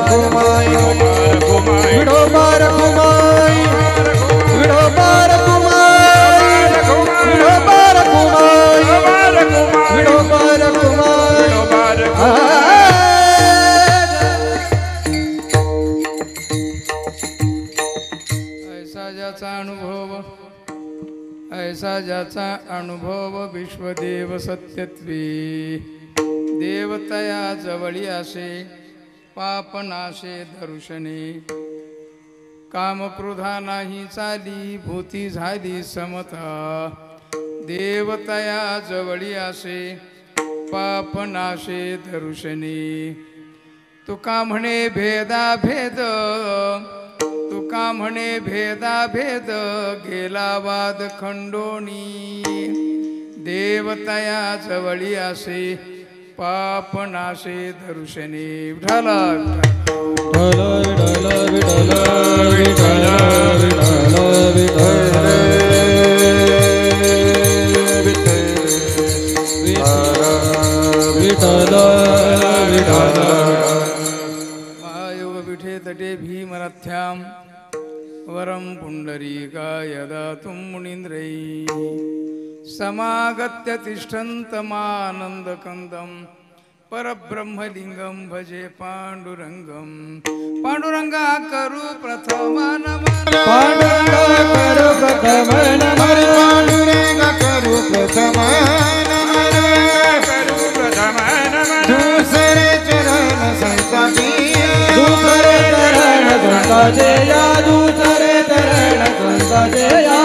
रखुमाई विठोबा रखुमाई विठोबा रखुमाई विठोबा रखुमाई विठोबा रखुमाई ऐसा ज्याचा अनुभव विश्वदेव सत्यत्वे देवतया जवळी असे पापनाशे दर्शने कामक्रोधा नाही चाली भूती झाली समता देवतया जवळी असे पापनाशे दर्शने तुका म्हणे भेदा भेद तुका म्हणे भेदा भेद गेला वाद खंडोनी देवतया जवळी असे पापनाशे दर्शने विठ्ठला विठ्ठल विठ्ठल विठ्ठल विठ्ठल विठ्ठल विठ्ठल महायोगपीठे तटे भीमरथ्यां वरं पुण्डरीकाय दातुं मुनीन्द्रै समागत्य तिष्ठन्तमानन्दकन्दं परब्रह्मलिङ्गं भजे पाण्डुरङ्गं पाण्डुरङ्गा करू प्रथम नमन पांडुरंगा करू प्रथम नमन पांडुरंगा करू प्रथम नमन दूसरे चरण संताजी दूसरे चरण संताजेया दूसरे चरण संताजेया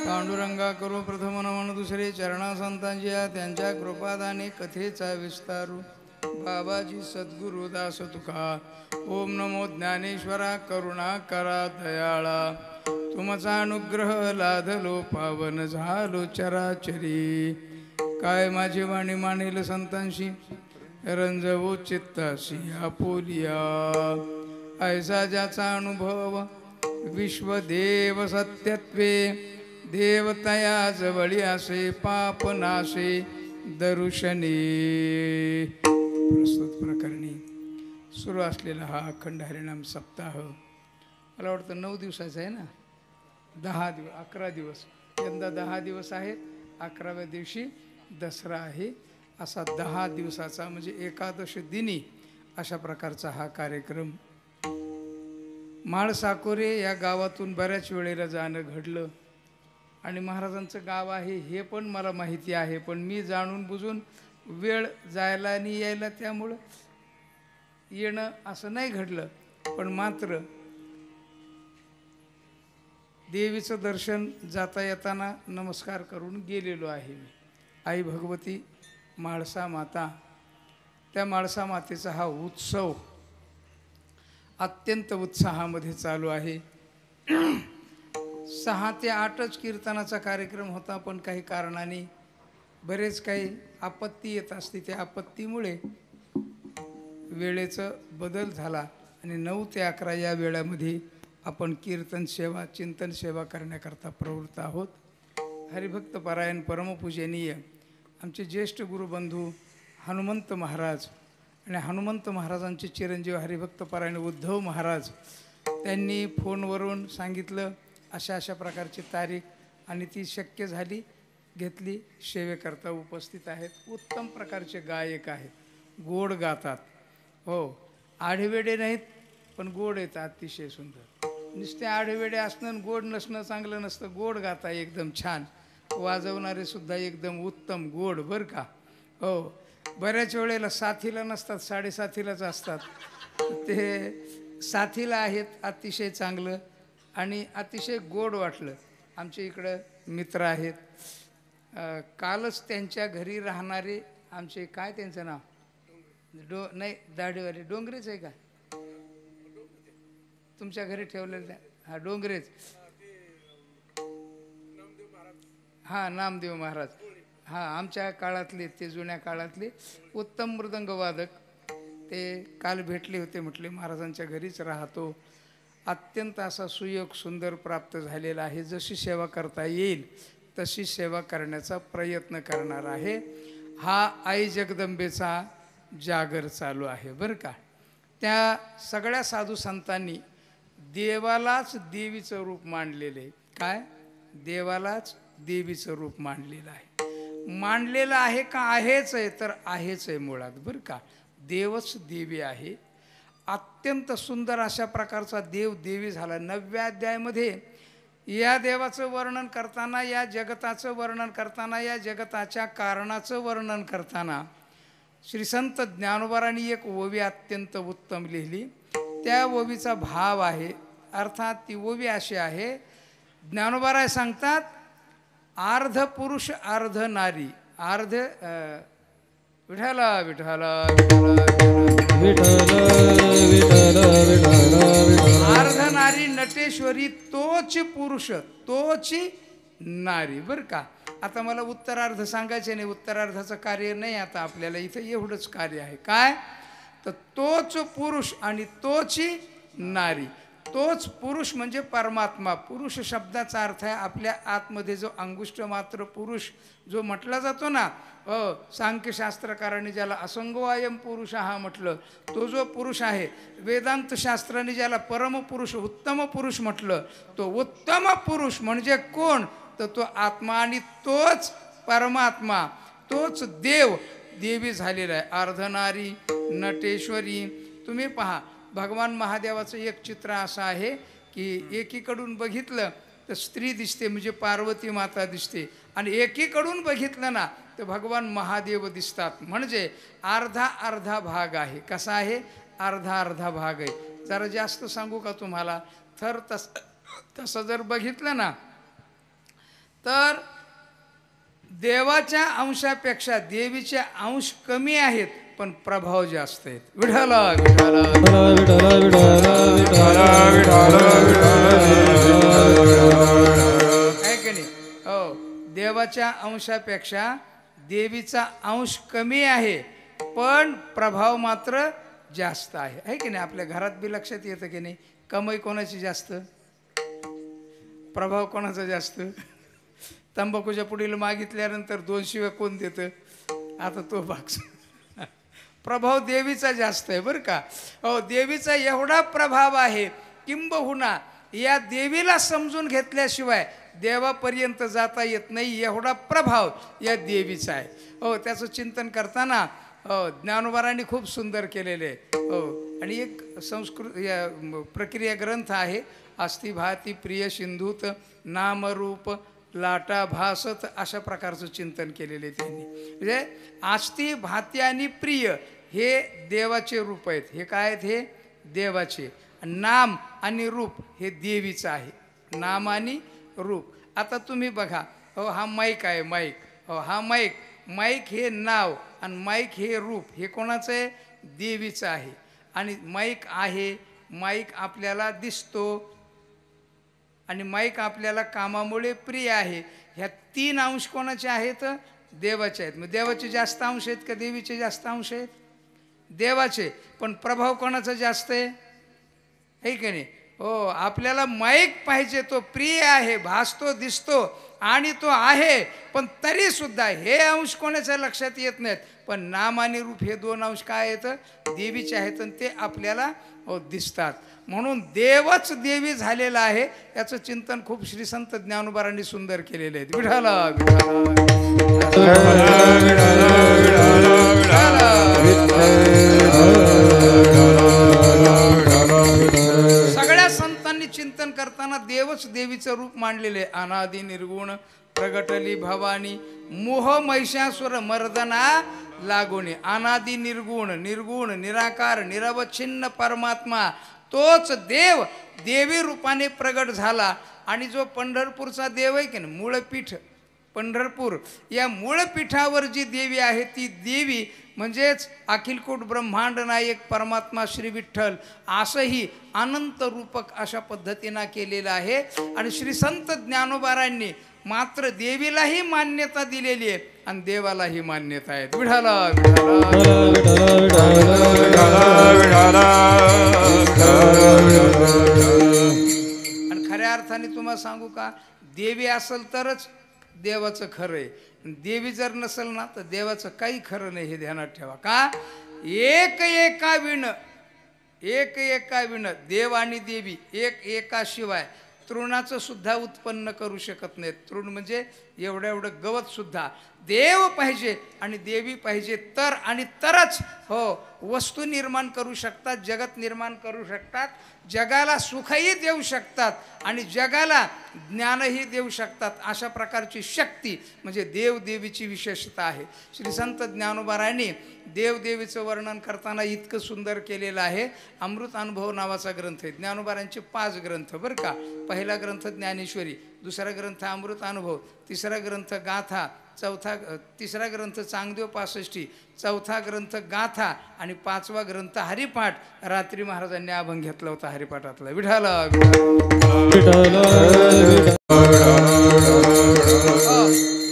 पांडुरंगा करू प्रथम नमन दुसरे चरणा संतांची त्यांच्या कृपादाने कथेचा विस्तारू बाबाजी सद्गुरु दास तुका ओम नमो ज्ञानेश्वरा करुणा करा दयाळा तुमचा अनुग्रह लाधलो पावन झालो चराचरी काय माझी वाणी मानेल संतांशी रंजवो चित्ताशी आपोलिया ऐसा ज्याचा अनुभव विश्वदेव सत्यत्वे देवतया जवळी असे पापनाशे दर्शने प्रस्तुत प्रकरणी सुरू असलेला हा अखंड हरिनाम सप्ताह मला वाटतं 9 दिवसाचा आहे ना 10 दिवस 11 दिवस यंदा 10 दिवस आहेत 11व्या दिवशी दसरा आहे असा 10 दिवसाचा म्हणजे एकादश दिनी अशा प्रकारचा हा कार्यक्रम माळसाकोरे या गावातून बऱ्याच वेळेला जाणं घडलं आणि महाराजांचं गाव आहे हे पण मला माहिती आहे पण मी जाणून बुजून वेळ जायला आणि यायला त्यामुळं येणं असं नाही घडलं पण मात्र देवीचं दर्शन जाता येताना नमस्कार करून गेलेलो आहे मी आई भगवती म्हाळसा माता त्या म्हाळसा मातेचा हा उत्सव अत्यंत उत्साहामध्ये चालू आहे 6 ते 8च कीर्तनाचा कार्यक्रम होता पण काही कारणाने बरेच काही आपत्ती येत असते त्या आपत्तीमुळे वेळेचा बदल झाला आणि 9 ते 11 या वेळामध्ये आपण कीर्तन सेवा चिंतन सेवा करण्याकरता प्रवृत्त आहोत हरिभक्त पारायण परमपूजनीय आमचे ज्येष्ठ गुरुबंधू हनुमंत महाराज आणि हनुमंत महाराजांचे चिरंजीव हरिभक्त पारायण उद्धव महाराज त्यांनी फोनवरून सांगितलं अशा अशा प्रकारची तारीख आणि ती शक्य झाली घेतली सेवेकरता उपस्थित आहेत उत्तम प्रकारचे गायक आहेत गोड गातात हो आढेवेडे नाहीत पण गोड येतात अतिशय सुंदर नुसते आढेवेडे असणं गोड नसणं चांगलं नसतं गोड गाता एकदम छान वाजवणारे सुद्धा एकदम उत्तम गोड बरं का हो बऱ्याच वेळेला साथीला नसतात 7:30लाच असतात ते साथीला आहेत अतिशय चांगलं आणि अतिशय गोड वाटलं आमच्या इकडं मित्र आहेत कालच त्यांच्या घरी राहणारे आमचे काय त्यांचं नाव नाही दाढीवाले डोंगरेच आहे का तुमच्या घरी ठेवलेलं हा डोंगरेच हां नामदेव महाराज हां आमच्या काळातले ते जुन्या काळातले उत्तम मृदंगवादक ते काल भेटले होते म्हटले महाराजांच्या घरीच राहतो अत्यंत असा सुयोग सुंदर प्राप्त झालेला आहे जशी सेवा करता येईल तशी सेवा करण्याचा प्रयत्न करणार आहे हा आई जगदंबेचा जागर चालू आहे बरं का त्या सगळ्या साधू संतांनी देवालाच देवीचं रूप मांडलेलं आहे. काय? देवालाच देवीचं रूप मांडलेलं आहे. मांडलेलं आहे का आहेच आहे? तर आहेच आहे मुळात, बरं का. देवच देवी आहे. अत्यंत सुंदर अशा प्रकारचा देव देवी झाला. 9व्या अध्यायामध्ये या देवाचं वर्णन करताना, या जगताचं वर्णन करताना, या जगताच्या कारणाचं वर्णन करताना श्री संत ज्ञानोबारांनी एक ओवी अत्यंत उत्तम लिहिली. त्या ओवीचा भाव आहे, अर्थात ती ओवी अशी आहे. ज्ञानोबाराय सांगतात, अर्ध पुरुष अर्ध नारी, अर्ध विठाला विठाला अर्ध नारी नटेश्वरी, तोच पुरुष तोच नारी, बरं का. आता मला उत्तरार्ध सांगायचे नाही, उत्तरार्धाचं कार्य नाही आता आपल्याला इथं. एवढंच कार्य आहे. काय? तर तोच पुरुष आणि तोच नारी. तोच पुरुष म्हणजे परमात्मा. पुरुष शब्दाचा अर्थ आहे आपल्या आतमध्ये जो अंगुष्ठ मात्र पुरुष जो म्हटला जातो ना, सांख्यशास्त्रकारांनी ज्याला असंगोआयम पुरुष हा म्हटलं, तो जो पुरुष आहे. वेदांत शास्त्राने ज्याला परमपुरुष उत्तम पुरुष म्हटलं, तो उत्तम पुरुष म्हणजे कोण? तर तो आत्मा आणि तोच परमात्मा, तोच देव देवी झालेला आहे. अर्धनारी नटेश्वरी. तुम्ही पहा, भगवान महादेवाचं एक चित्र असं आहे की एकीकडून बघितलं तर स्त्री दिसते म्हणजे पार्वती माता दिसते, आणि एकीकडून बघितलं ना तर भगवान महादेव दिसतात. म्हणजे अर्धा अर्धा भाग आहे. कसा आहे? अर्धा अर्धा भाग आहे. जरा जास्त सांगू का तुम्हाला? तर तसं जर बघितलं ना तर देवाच्या अंशापेक्षा देवीचे अंश कमी आहेत, पण प्रभाव जास्त आहेत. विठाला विठाला आहे की नाही? हो, देवाच्या अंशापेक्षा देवीचा अंश कमी आहे, पण प्रभाव मात्र जास्त आहे की नाही? आपल्या घरात बी लक्षात येतं की नाही? कमाई कोणाची जास्त, प्रभाव कोणाचा जास्त? तंबाखूच्या पुढील मागितल्यानंतर 2 शिव्या कोण देतं? आता तो भाग. प्रभाव देवीचा जास्त आहे, बरं का. हो, देवीचा एवढा प्रभाव आहे, किंबहुना या देवीला समजून घेतल्याशिवाय देवापर्यंत जाता येत नाही, एवढा प्रभाव या देवीचा आहे. हो, त्याचं चिंतन करताना ज्ञानोबारांनी खूप सुंदर केलेले आहे. हो, आणि एक संस्कृत या प्रक्रिया ग्रंथ आहे, अस्ति भाती प्रिय सिंधूत नामरूप लाटा भासत, अशा प्रकारचं चिंतन केलेलं आहे त्यांनी. म्हणजे अस्ति भाती आणि प्रिय हे देवाचे रूप आहेत. हे काय आहेत? हे देवाचे. नाम आणि रूप हे देवीचं आहे. नाम आणि रूप. आता तुम्ही बघा, हो हा माईक आहे, माईक. हो, हा माईक. माईक हे नाव आणि माईक हे रूप, हे कोणाचं आहे? देवीचं आहे. आणि माईक आहे, माईक आपल्याला दिसतो, आणि माईक आपल्याला कामामुळे प्रिय आहे. ह्या 3 अंश कोणाचे आहेत? देवाचे आहेत. मग देवाचे जास्त अंश आहेत का देवीचे जास्त अंश आहेत? देवाचे. पण प्रभाव कोणाचा जास्त आहे? है की नाही? हो, आपल्याला माईक पाहिजे, तो प्रिय आहे, भासतो, दिसतो आणि तो आहे, पण तरी सुद्धा हे अंश कोणाच्या लक्षात येत नाहीत. पण नाम आणि रूप हे 2 अंश काय आहेत? देवीचे आहेत, आणि ते आपल्याला दिसतात. म्हणून देवच देवी झालेला आहे. याचं चिंतन खूप श्री संत ज्ञानोबारांनी सुंदर केलेले आहेत. विठाला सगळ्या संतांनी चिंतन करताना देवच देवीचं रूप मांडलेले. अनादि निर्गुण प्रगटली भवानी, मोह महिषासुर मर्दना लागोनी. अनादि निर्गुण, निर्गुण निराकार निरवच्छिन्न परमात्मा, तोच देव देवी रूपाने प्रगट झाला. आणि जो पंढरपूरचा देव आहे की ना, मूळपीठ पंढरपूर, या मूळपीठावर जी देवी आहे ती देवी म्हणजेच अखिलकोट ब्रह्मांड नायक परमात्मा श्री विठ्ठल, असंही अनंत रूपक अशा पद्धतीनं केलेलं आहे. आणि श्री संत ज्ञानोबारांनी मात्र देवीलाही मान्यता दिलेली आहे आणि देवालाही मान्यता आहे. विठाला आणि खऱ्या अर्थाने तुम्हाला सांगू का, देवी असेल तरच देवाचं खरं आहे. देवी जर नसेल ना तर देवाचं काही खरं नाही, हे ध्यानात ठेवा. का? एक एका विण एक एका विण देव आणि देवी एक एकाशिवाय तृणाचं सुद्धा उत्पन्न करू शकत नाहीत. तृण म्हणजे एवढं एवढं गवत सुद्धा. देव पाहिजे आणि देवी पाहिजे तर आणि तरच हो वस्तू निर्माण करू शकतात, जगत निर्माण करू शकतात, जगाला सुखही देऊ शकतात आणि जगाला ज्ञानही देऊ शकतात. अशा प्रकारची शक्ती म्हणजे देवदेवीची विशेषता आहे. श्री संत ज्ञानोबारायांनी देवदेवीचं वर्णन करताना इतकं सुंदर केलेलं आहे. अमृत अनुभव नावाचा ग्रंथ आहे. ज्ञानोबारांचे 5 ग्रंथ बरं का. पहिला ग्रंथ ज्ञानेश्वरी, दुसरा ग्रंथ अमृत अनुभव, तिसरा ग्रंथ गाथा, तिसरा ग्रंथ चांगदेव पासष्टी, चौथा ग्रंथ गाथा आणि 5वा ग्रंथ हरिपाठ. रात्री महाराजांनी अभंग घेतला होता हरिपाठातला. विठाल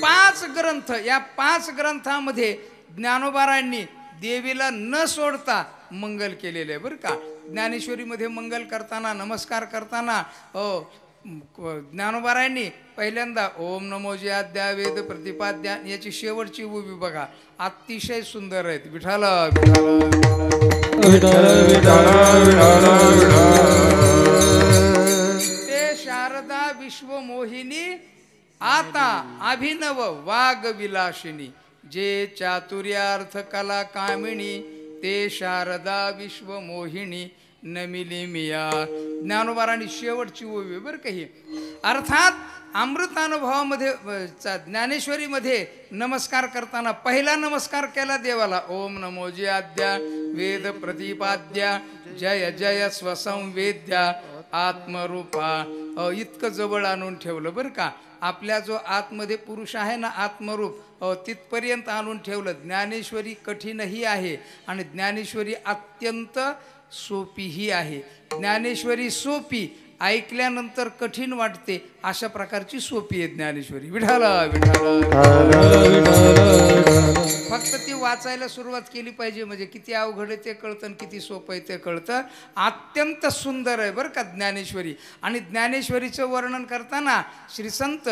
5 ग्रंथ. या 5 ग्रंथामध्ये ज्ञानोबारायांनी देवीला न सोडता मंगल केलेले आहे बरं का. ज्ञानेश्वरीमध्ये मंगल करताना नमस्कार करताना ज्ञानोबारायांनी पहिल्यांदा ओम नमो जे आद्या वेद प्रतिपाद्या याची शेवटची उभी बघा, अतिशय सुंदर आहेत. विठाल ते शारदा विश्वमोहिनी आता अभिनव वाग विलासिनी, जे चातुर्यार्थ कला कामिणी ते शारदा विश्वमोहिनी नमिली मिया. ज्ञानोबारांनी शेवटची ओवी बरं काही. अर्थात अमृतानुभवामध्ये ज्ञानेश्वरीमध्ये नमस्कार करताना पहिला नमस्कार केला देवाला ओम नमो जे आद्या वेद प्रतिपाद्या जय जय स्वसंवेद्या आत्मरूपा. इतकं जवळ आणून ठेवलं बरं का. आपल्या जो आतमध्ये पुरुष आहे ना आत्मरूप तिथपर्यंत आणून ठेवलं. ज्ञानेश्वरी कठीणही आहे आणि ज्ञानेश्वरी अत्यंत सोपीही आहे. ज्ञानेश्वरी सोपी ऐकल्यानंतर कठीण वाटते अशा प्रकारची सोपी आहे ज्ञानेश्वरी. विठाला फक्त ती वाचायला सुरुवात केली पाहिजे म्हणजे किती अवघड आहे ते कळतं आणि किती सोपं आहे ते कळतं. अत्यंत सुंदर आहे बरं का ज्ञानेश्वरी. आणि ज्ञानेश्वरीचं वर्णन करताना श्री संत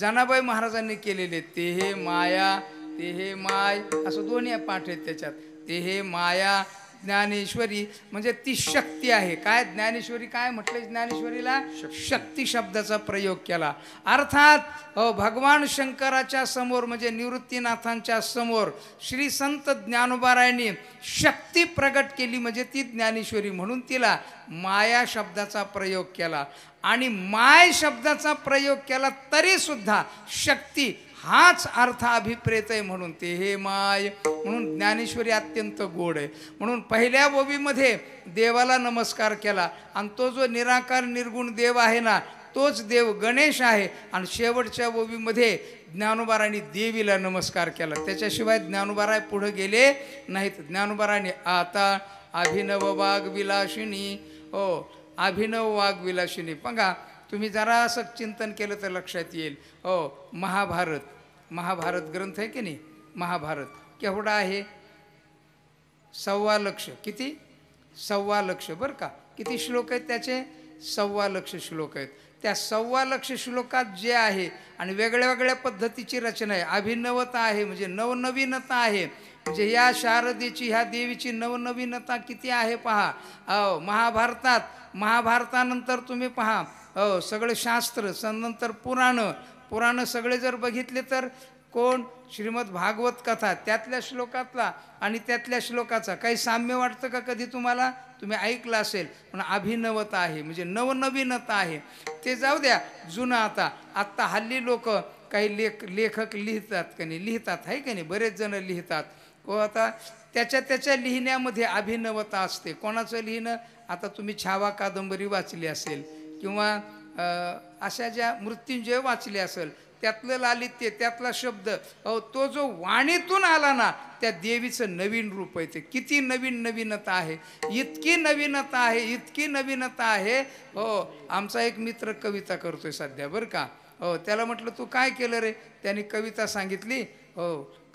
जनाबाई महाराजांनी केलेले ते हे माया ते हे माय असं दोन्ही पाठ आहेत त्याच्यात. ते हे माया ज्ञानेश्वरी म्हणजे ती शक्ती आहे. काय ज्ञानेश्वरी काय म्हटलं ज्ञानेश्वरीला? शक्ती शब्दाचा प्रयोग केला. अर्थात भगवान शंकराच्या समोर म्हणजे निवृत्तीनाथांच्या समोर श्री संत ज्ञानोबारायांनी शक्ती प्रगट केली म्हणजे ती ज्ञानेश्वरी. म्हणून तिला माया शब्दाचा प्रयोग केला. आणि माय शब्दाचा प्रयोग केला तरी सुद्धा शक्ती हाच अर्थ अभिप्रेत आहे म्हणून ते हे माय. म्हणून ज्ञानेश्वरी अत्यंत गोड आहे. म्हणून पहिल्या ओवीमध्ये देवाला नमस्कार केला आणि तो जो निराकार निर्गुण देव आहे ना तोच देव गणेश आहे. आणि शेवटच्या ओवीमध्ये ज्ञानोबारांनी देवीला नमस्कार केला. त्याच्याशिवाय ज्ञानोबाराय पुढे गेले नाहीत. ज्ञानोबारांनी आता अभिनव वाग विलासिनी अभिनव वाग विलासिनी. बघा तुम्ही जरा असं चिंतन केलं तर लक्षात येईल. महाभारत ग्रंथ आहे की नाही. महाभारत केवढा आहे? 1.25 लाख. किती? 1.25 लाख बरं का. किती श्लोक आहेत त्याचे? 1.25 लाख श्लोक आहेत. त्या 1.25 लाख श्लोकात जे आहे आणि वेगळ्या वेगळ्या पद्धतीची रचना आहे. अभिनवता आहे म्हणजे नवनवीनता आहे. म्हणजे या शारदेची ह्या देवीची नवनवीनता किती आहे पहा. महाभारतानंतर तुम्ही पहा सगळे शास्त्र नंतर पुराण सगळे जर बघितले तर कोण? श्रीमद भागवत कथा त्यातल्या श्लोकातला आणि त्यातल्या श्लोकाचा काही साम्य वाटतं का कधी तुम्हाला? तुम्ही ऐकलं असेल. पण अभिनवता आहे म्हणजे नवनवीनता आहे. ते जाऊ द्या जुनं. आत्ता हल्ली लोक काही लेखक लिहितात का नाही? लिहितात आहे का नाही? बरेच जण लिहितात. आता त्याच्या लिहिण्यामध्ये अभिनवता असते. कोणाचं लिहिणं? आता तुम्ही छावा कादंबरी वाचली असेल किंवा अशा ज्या मृत्युंजय वाचले असेल त्यातलं लालित्य त्यातला शब्द तो जो वाणीतून आला ना त्या देवीचं नवीन रूप आहे. ते किती नवीनता आहे. इतकी नवीनता आहे. आमचा एक मित्र कविता करतोय सध्या बरं का. त्याला म्हटलं तू काय केलं रे? त्याने कविता सांगितली.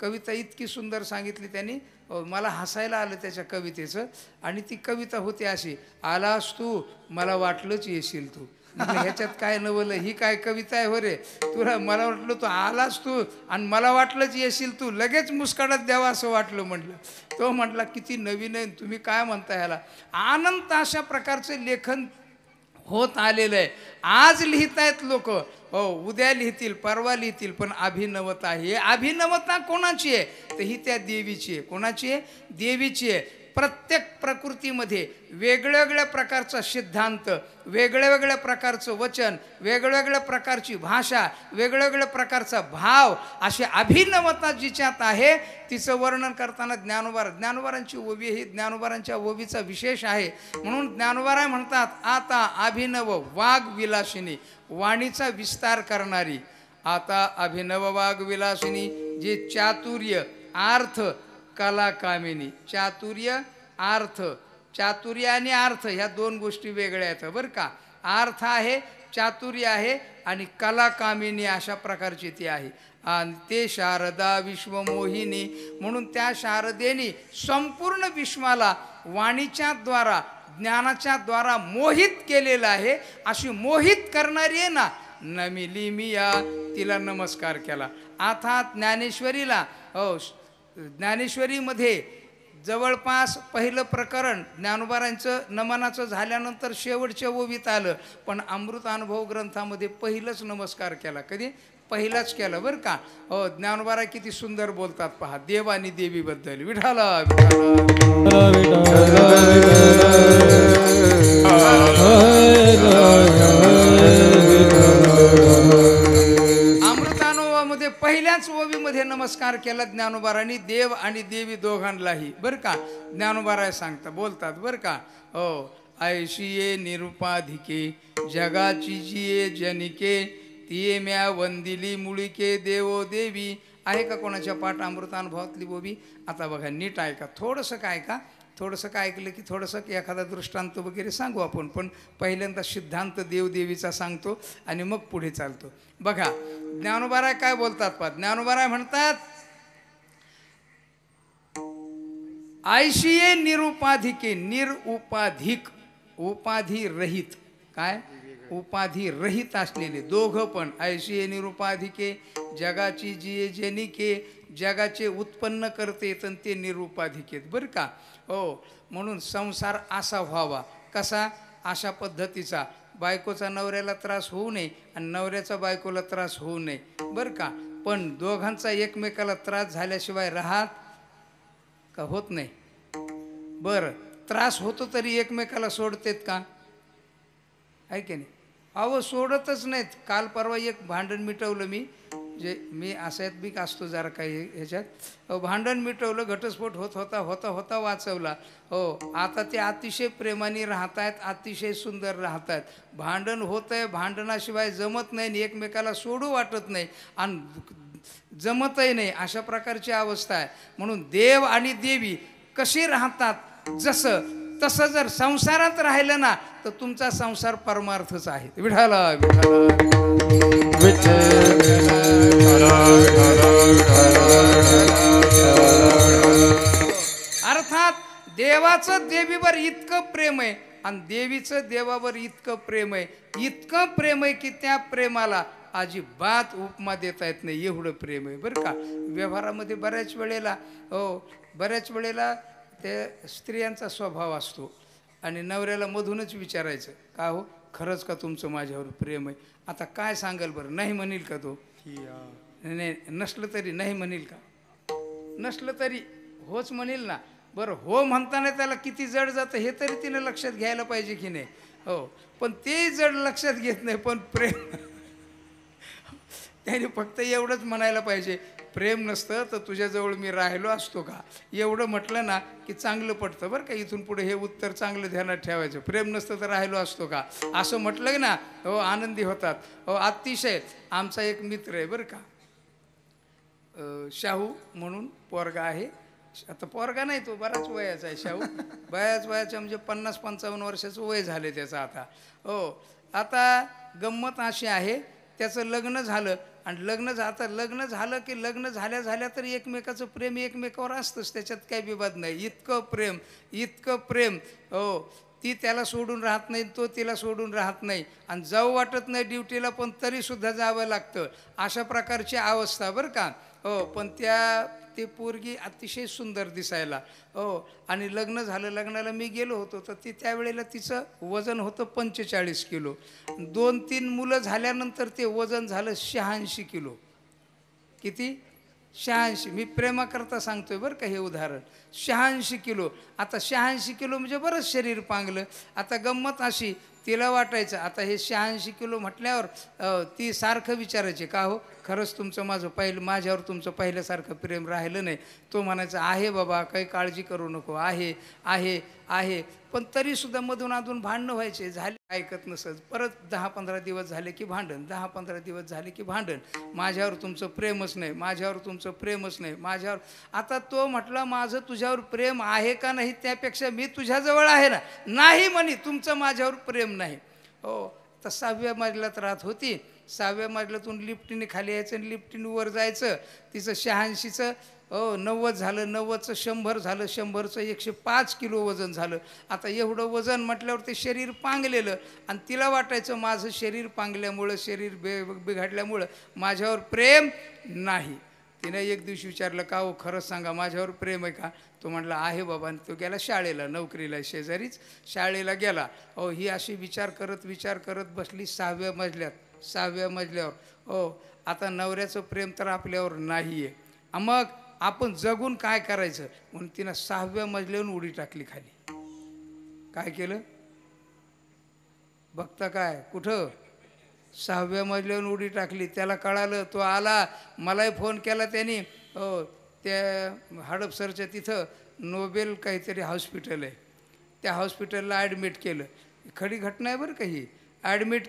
कविता इतकी सुंदर सांगितली त्यांनी. मला हसायला आलं त्याच्या कवितेचं. आणि ती कविता होती अशी: आलास तू मला वाटलंच येशील तू. म्हटलं ह्याच्यात काय नवलं, ही काय कविता आहे हो रे, तुला मला वाटलं तू आलास तू आणि मला वाटलंच येशील तू, लगेच मुस्काडात द्यावा असं वाटलं. म्हटलं तो म्हटला किती नवीन आहे, तुम्ही काय म्हणता ह्याला. अनंत अशा प्रकारचे लेखन होत आलेलं आहे. आज लिहितायत लोक, हो उद्या लिहितील, परवा लिहितील, पण अभिनवता आहे. अभिनवता कोणाची आहे, तर ही त्या देवीची आहे. कोणाची आहे, देवीची आहे. प्रत्येक प्रकृतीमध्ये वेगळ्या प्रकारचा सिद्धांत, वेगळ्या प्रकारचं वचन, वेगळ्या प्रकारची भाषा, वेगळ्या प्रकारचा भाव, अशी अभिनवता जिच्यात आहे तिचं वर्णन करताना ज्ञानोबारांची ओवी ही ज्ञानोबारांच्या ओवीचा विशेष आहे. म्हणून ज्ञानोबाराय म्हणतात, आता अभिनव वाघ विलासिनी, वाणीचा विस्तार करणारी. आता अभिनव वाघ विलासिनी, जे चातुर्य अर्थ कला कामिनी. चातुर्य अर्थ, चातुर्य आणि अर्थ ह्या दोन गोष्टी वेगळ्या आहेत बरं का. अर्थ आहे, चातुर्य आहे आणि कला कामिनी अशा प्रकारची ती आहे. आणि ते शारदा विश्वमोहिनी, म्हणून त्या शारदेनी संपूर्ण विश्वाला वाणीच्या द्वारा, ज्ञानाच्या द्वारा मोहित केलेलं आहे. अशी मोहित करणारी आहे ना, नमिली मिया, तिला नमस्कार केला. अर्थात ज्ञानेश्वरीला, हो ज्ञानेश्वरीमध्ये जवळपास पहिलं प्रकरण ज्ञानोबारांचं नमनाचं झाल्यानंतर शेवटच्या ओवीत आलं, पण अमृत अनुभव ग्रंथामध्ये पहिलंच नमस्कार केला. कधी, पहिलाच केला बरं का. हो ज्ञानोबारा किती सुंदर बोलतात पहा देव आणि देवीबद्दल. विठाला अमृतानुभवामध्ये पहिल्याच ओवीमध्ये नमस्कार केला ज्ञानोबारांनी देव आणि देवी दोघांनाही बरं का. ज्ञानोबाराय सांगता बोलतात बरं का, हो ऐशी ये निरुपाधिके जगाची जिये जनिके, तिये म्या वंदिली मुळिके देवो देवी. आहे का कोणाच्या पाठ अमृतानुभवातली ओवी. आता बघा नीट ऐका, थोडंसं काय का, थोडंसं काय ऐकलं की थोडंसं एखादा दृष्टांत वगैरे सांगू आपण, पण पहिल्यांदा सिद्धांत देवदेवीचा सांगतो आणि मग पुढे चालतो. बघा ज्ञानोबाराय काय बोलतात पहा. ज्ञानोबाराय म्हणतात, ऐशिये निरुपाधिके, निरुपाधिक उपाधी रहित, काय उपाधी रहित असलेले दोघं पण. ऐशिये निरुपाधिके, जगाची जिये जनिके, जगाचे उत्पन्न करते तर ते निरुपाधिकेत बरं का. हो म्हणून संसार असा व्हावा, कसा, अशा पद्धतीचा. बायकोचा नवऱ्याला त्रास होऊ नये आणि नवऱ्याचा बायकोला त्रास होऊ नये बरं का. पण दोघांचा एकमेकाला त्रास झाल्याशिवाय राहत का, होत नाही. बरं त्रास होतो तरी एकमेकाला सोडतेत का, आहे की नाही. अहो सोडतच नाहीत. काल परवा एक भांडण मिटवलं मी, जे मी असायत बी असतो जरा काही ह्याच्यात. भांडण मिटवलं, घटस्फोट होता वाचवला. हो आता ते अतिशय प्रेमाने राहत आहेत, अतिशय सुंदर राहत आहेत. भांडण होत आहे, भांडणाशिवाय जमत नाही, एकमेकाला सोडू वाटत नाही आणि जमतही नाही, अशा प्रकारची अवस्था आहे. म्हणून देव आणि देवी कशी राहतात जसं तसं जर संसारात राहिलं ना तर तुमचा संसार परमार्थच आहे. विठाला अर्थात देवाचं देवीवर इतकं प्रेम आहे आणि देवीचं देवावर इतकं प्रेम आहे, इतकं प्रेम आहे की त्या प्रेमाला अजिबात उपमा देता येत नाही, एवढं प्रेम आहे बरं का. व्यवहारामध्ये बऱ्याच वेळेला ते स्त्रियांचा स्वभाव असतो आणि नवऱ्याला मधूनच विचारायचं, का हो खरंच का तुमचं माझ्यावर प्रेम आहे. आता काय सांगाल बरं, नाही म्हणेल का तो, नाही नसलं तरी नाही म्हणेल का, नसलं तरी होच म्हणेल ना. बरं हो म्हणताना त्याला किती जड जातं हे तरी तिने लक्षात घ्यायला पाहिजे की नाही. हो पण ते जड लक्षात घेत नाही, पण प्रेम त्याने फक्त एवढंच म्हणायला पाहिजे, प्रेम नसतं तर तुझ्याजवळ मी राहिलो असतो का. एवढं म्हटलं ना की चांगलं पडतं बरं का. इथून पुढे हे उत्तर चांगलं ध्यानात ठेवायचं, प्रेम नसतं तर राहिलो असतो का, असं म्हटलं ना हो आनंदी होतात. हो अतिशय. आमचा एक मित्र आहे बरं का, शाहू म्हणून पोरगा आहे. आता पोरगा नाही तो, बराच वयाचा आहे शाहू, बऱ्याच वयाचा म्हणजे 50-55 वर्षाचं वय झाले त्याचं आता. हो आता गंमत अशी आहे, त्याचं लग्न झालं आणि लग्न झालं की लग्न झाल्या तरी एकमेकाचं प्रेम एकमेकावर असतंच, त्याच्यात काही विवाद नाही. इतकं प्रेम. हो ती त्याला सोडून राहत नाही, तो तिला सोडून राहत नाही, आणि जाऊ वाटत नाही ड्युटीला पण तरीसुद्धा जावं लागतं, अशा प्रकारची अवस्था बरं का. हो, पण ते पोरगी अतिशय सुंदर दिसायला. हो, आणि लग्न झालं, लग्नाला मी गेलो होतो तर ती त्यावेळेला तिचं वजन होतं 45 किलो. 2-3 मुलं झाल्यानंतर ते वजन झालं 86 किलो. किती? 86. मी प्रेमाकरता सांगतोय बरं का हे उदाहरण. 86 किलो. आता 86 किलो म्हणजे बरंच शरीर पांगलं. आता गंमत अशी, तिला वाटायचं आता हे 86 किलो म्हटल्यावर ती सारखं विचारायची, का हो खरंच तुमचं माझ्यावर तुमचं पहिल्यासारखं प्रेम राहिलं नाही. तो म्हणायचा, आहे बाबा, काही काळजी करू नको, आहे आहे आहे. पण तरीसुद्धा मधून अधून भांडणं व्हायचे, झाले ऐकत नसत. परत 10-15 दिवस झाले की भांडण, 10-15 दिवस झाले की भांडण. माझ्यावर तुमचं प्रेमच नाही, माझ्यावर तुमचं प्रेमच नाही, माझ्यावर. आता तो म्हटला, माझं तुझ्यावर प्रेम आहे का नाही त्यापेक्षा मी तुझ्याजवळ आहे ना. नाही म्हणे, तुमचं माझ्यावर प्रेम नाही. हो, तर 6व्या मजल्यात राहत होती. 6व्या मजल्यातून लिफ्टीने खाली यायचं आणि लिफ्टीने वर जायचं. तिचं 86चं 90 झालं, 90चं 100 झालं, 100चं 105 किलो वजन झालं. आता एवढं वजन म्हटल्यावर ते शरीर पांगलेलं, आणि तिला वाटायचं माझं शरीर पांगल्यामुळं, शरीर बिघडल्यामुळं माझ्यावर प्रेम नाही. तिने एक दिवशी विचारलं, का हो खरंच सांगा माझ्यावर प्रेम आहे का? तो म्हटला, आहे बाबा. आणि तो गेला शाळेला, नोकरीला शेजारीच शाळेला गेला. ही अशी विचार करत बसली 6व्या मजल्यावर. आता नवऱ्याचं प्रेम तर आपल्यावर नाही आहे, मग आपण जगून काय करायचं म्हणून तिनं 6व्या मजल्यावरून उडी टाकली खाली. काय केलं बघता काय? कुठं? 6व्या मजल्यावरून उडी टाकली. त्याला कळालं, तो आला, मलाही फोन केला त्यांनी. त्या हडपसरच्या तिथं नोबेल काहीतरी हॉस्पिटल आहे, त्या हॉस्पिटलला ॲडमिट केलं. खरी घटना आहे बरं का ही. ॲडमिट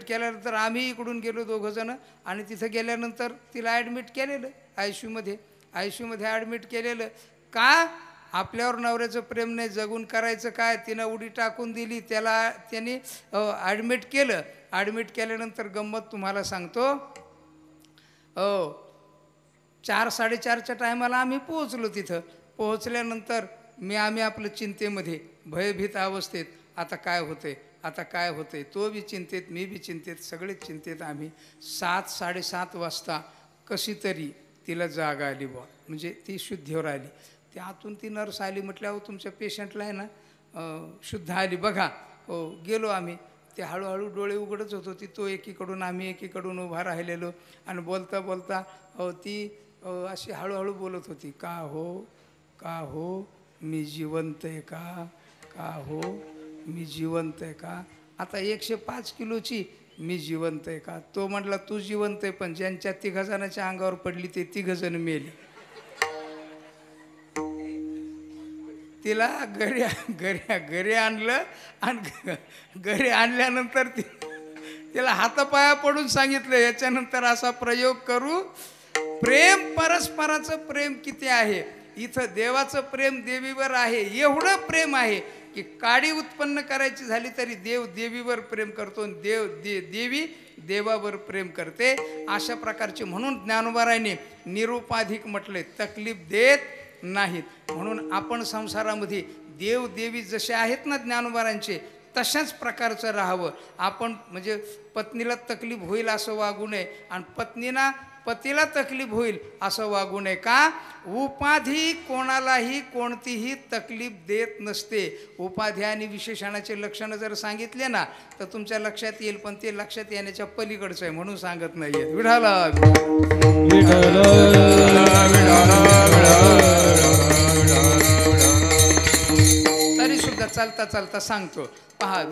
केल्यानंतर आम्ही इकडून गेलो 2 जण, आणि तिथं गेल्यानंतर तिला ॲडमिट केलेलं आयसीयूमध्ये ॲडमिट केलेलं. का? आपल्यावर नवऱ्याचं प्रेम नाही, जगून करायचं काय? तिनं उडी टाकून दिली. त्यांनी ॲडमिट केलं. ॲडमिट केल्यानंतर गंमत तुम्हाला सांगतो, 4-4:30च्या टायमाला आम्ही पोहोचलो. तिथं पोहोचल्यानंतर आम्ही आपलं चिंतेमध्ये, भयभीत अवस्थेत, आता काय होतंय. तो बी चिंतेत, मी बी चिंतेत, सगळेच चिंतेत. आम्ही 7-7:30 वाजता कशी तरी तिला जाग आली बुवा, म्हणजे ती शुद्धीवर आली. त्यातून ती नर्स आली, म्हटल्यावर तुमच्या पेशंटला आहे ना शुद्ध आली बघा. गेलो आम्ही. ते हळूहळू डोळे उघडच होत होती. तो एकीकडून, आम्ही एकीकडून उभा राहिलेलो, आणि बोलता बोलता ती अशी हळूहळू बोलत होती, का हो मी जिवंत आहे का हो मी जिवंत आहे का? आता 105 किलोची, मी जिवंत आहे का? तो म्हटला, तू जिवंत आहे, पण ज्यांच्या 3 जणांच्या अंगावर पडली ते 3 जण मेले. तिला घरी आणलं, आणि घरी आणल्यानंतर तिला हातापाया पडून सांगितलं, याच्यानंतर असा प्रयोग करू. प्रेम, परस्पराचं प्रेम किती आहे. इथं देवाचं प्रेम देवीवर आहे, एवढं प्रेम आहे की काडी उत्पन्न करायची झाली तरी देव देवीवर प्रेम करतो, देवी देवावर प्रेम करते. अशा प्रकारचे, म्हणून ज्ञानोबारायने निरुपाधिक म्हटले, तकलीफ देत नाहीत. म्हणून आपण संसारामध्ये देव देवी जसे आहेत ना ज्ञानोबारांचे, तशाच प्रकारचं राहावं आपण. म्हणजे पत्नीला तकलीफ होईल असं वागू नये, आणि पतीला तकलीफ होईल असं वागू नये. का? उपाधी कोणालाही कोणतीही तकलीफ देत नसते. उपाधी आणि विशेषणाचे लक्षणं जर सांगितले ना तर तुमच्या लक्षात येईल, पण ते लक्षात येण्याच्या पलीकडचं आहे म्हणून सांगत नाहीये. विठाला तरी सुद्धा चालता सांगतो पहा.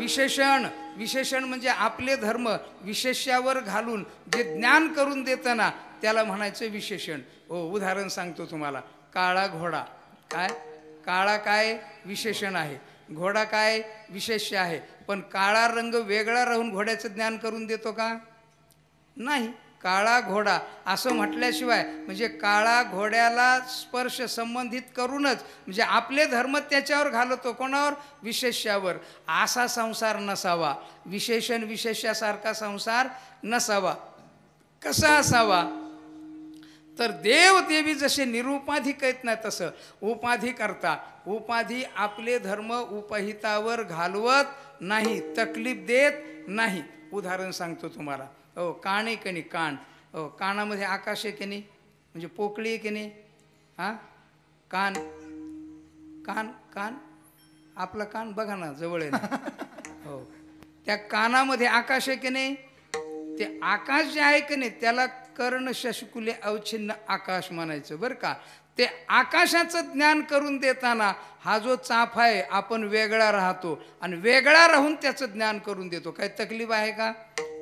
विशेषण म्हणजे आपले धर्म विशेष्यावर घालून जे ज्ञान करून देतं ना त्याला म्हणायचं विशेषण. उदाहरण सांगतो तुम्हाला. काळा घोडा, काळा काय विशेषण आहे, घोडा काय विशेष्य आहे. पण काळा रंग वेगळा राहून घोड्याचं ज्ञान करून देतो का? नाही. काळा घोडा असं म्हटल्याशिवाय, म्हणजे काळा घोड्याला स्पर्श संबंधित करूनच, म्हणजे आपले धर्म त्याच्यावर घालतो. कोणावर? विशेष्यावर. असा संसार नसावा. विशेषण विशेष्यासारखा संसार नसावा. कसा असावा? तर देव देवी जसे निरुपाधिक आहेत ना, तसं उपाधी करता. उपाधी आपले धर्म उपहितावर घालवत नाही, तकलीफ देत नाही. उदाहरण सांगतो तुम्हाला. कान आहे की नाही, कान. कानामध्ये आकाश आहे की नाही, म्हणजे पोकळी आहे की नाही. हां, कान कान कान आपला कान बघा ना, जवळ आहे ना. हो, त्या कानामध्ये आकाश आहे की नाही. ते आकाश जे आहे की नाही, त्याला कर्ण शशकुले अवच्छिन्न आकाश म्हणायचं बरं का. ते आकाशाचं ज्ञान करून देताना हा जो चाफ आहे, आपण वेगळा राहतो आणि वेगळा राहून त्याचं ज्ञान करून देतो. काही तकलीफ आहे का?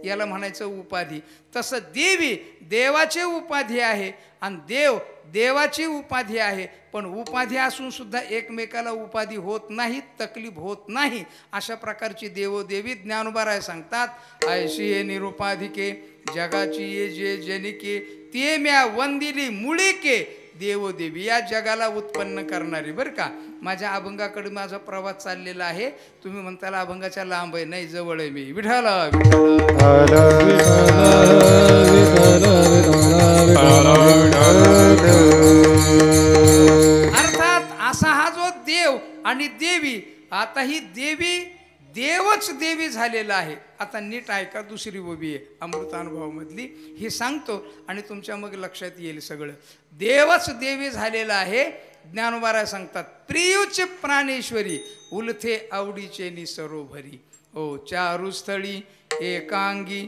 याला म्हणायचं उपाधी. तसं देवी देवाचे उपाधी आहे आणि देव देवाची उपाधी आहे. पण उपाधी असून सुद्धा एकमेकाला उपाधी होत नाही, तकलीफ होत नाही. अशा प्रकारची देवोदेवी ज्ञानोबा सांगतात. ऐशी ये निरुपाधिके जगाची ये जे जनिके ते म्या वंदिली मुळीके देवोदेवी. या जगाला उत्पन्न करणारी बरं का. माझ्या अभंगाकडे माझा प्रवास चाललेला आहे. तुम्ही म्हणताला अभंगाच्या लांब आहे, नाही जवळ आहे. मी विठाला अर्थात असा हा जो देव आणि देवी, आता ही देवी देवच देवी झालेला आहे. आता नीट ऐका, दुसरी उभी आहे अमृतानुभवामधली, ही सांगतो आणि तुमच्या मग लक्षात येईल सगळं. देवच देवी झालेला आहे. ज्ञानोबा सांगतात. प्रियुच प्राणेश्वरी उलथे आवडीचे नि सरोभरी. हो, चारुस्थळी एकांगी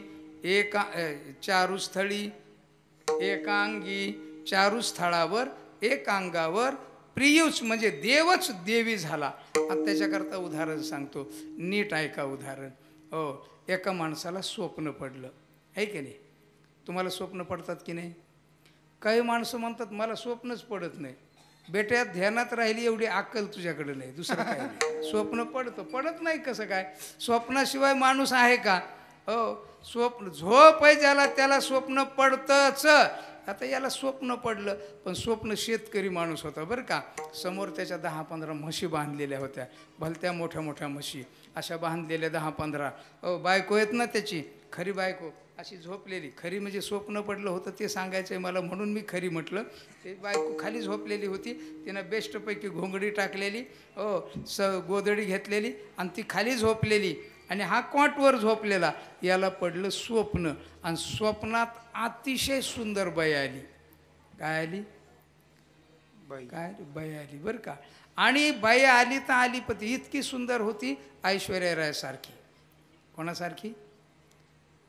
चारुस्थळी एकांगी, चारुस्थळावर एकांगावर प्रियुच म्हणजे देवच देवी झाला. आता त्याच्याकरता उदाहरण सांगतो, नीट ऐका उदाहरण. हो, एका माणसाला स्वप्न पडलं आहे की नाही. तुम्हाला स्वप्न पडतात की नाही? काही माणसं म्हणतात मला स्वप्नच पडत नाही. बेट्या, ध्यानात राहिली एवढी अक्कल तुझ्याकडे नाही, दुसरं काय नाही. स्वप्न पडत नाही कसं काय? स्वप्नाशिवाय माणूस आहे का? हो, स्वप्न झोप आहे ज्याला त्याला स्वप्न पडतंच. आता याला स्वप्न पडलं, पण स्वप्न शेतकरी माणूस होता बरं का. समोर त्याच्या 10-15 म्हशी बांधलेल्या होत्या, भलत्या मोठ्या मोठ्या म्हशी अशा बांधलेल्या 10-15. बायको आहेत ना त्याची, खरी बायको अशी झोपलेली. खरी म्हणजे स्वप्न पडलं होतं ते सांगायचं आहे मला, म्हणून मी खरी म्हटलं. ते बायको खाली झोपलेली होती, तिनं बेस्टपैकी घोंगडी टाकलेली, गोदडी घेतलेली आणि ती खाली झोपलेली आणि हा कॉटवर झोपलेला. याला पडलं स्वप्न आणि स्वप्नात अतिशय सुंदर बाई आली. काय आली? काय बाई आली बरं का. आणि बाई आली तर आली, पण इतकी सुंदर होती ऐश्वर्या राय सारखी. कोणासारखी?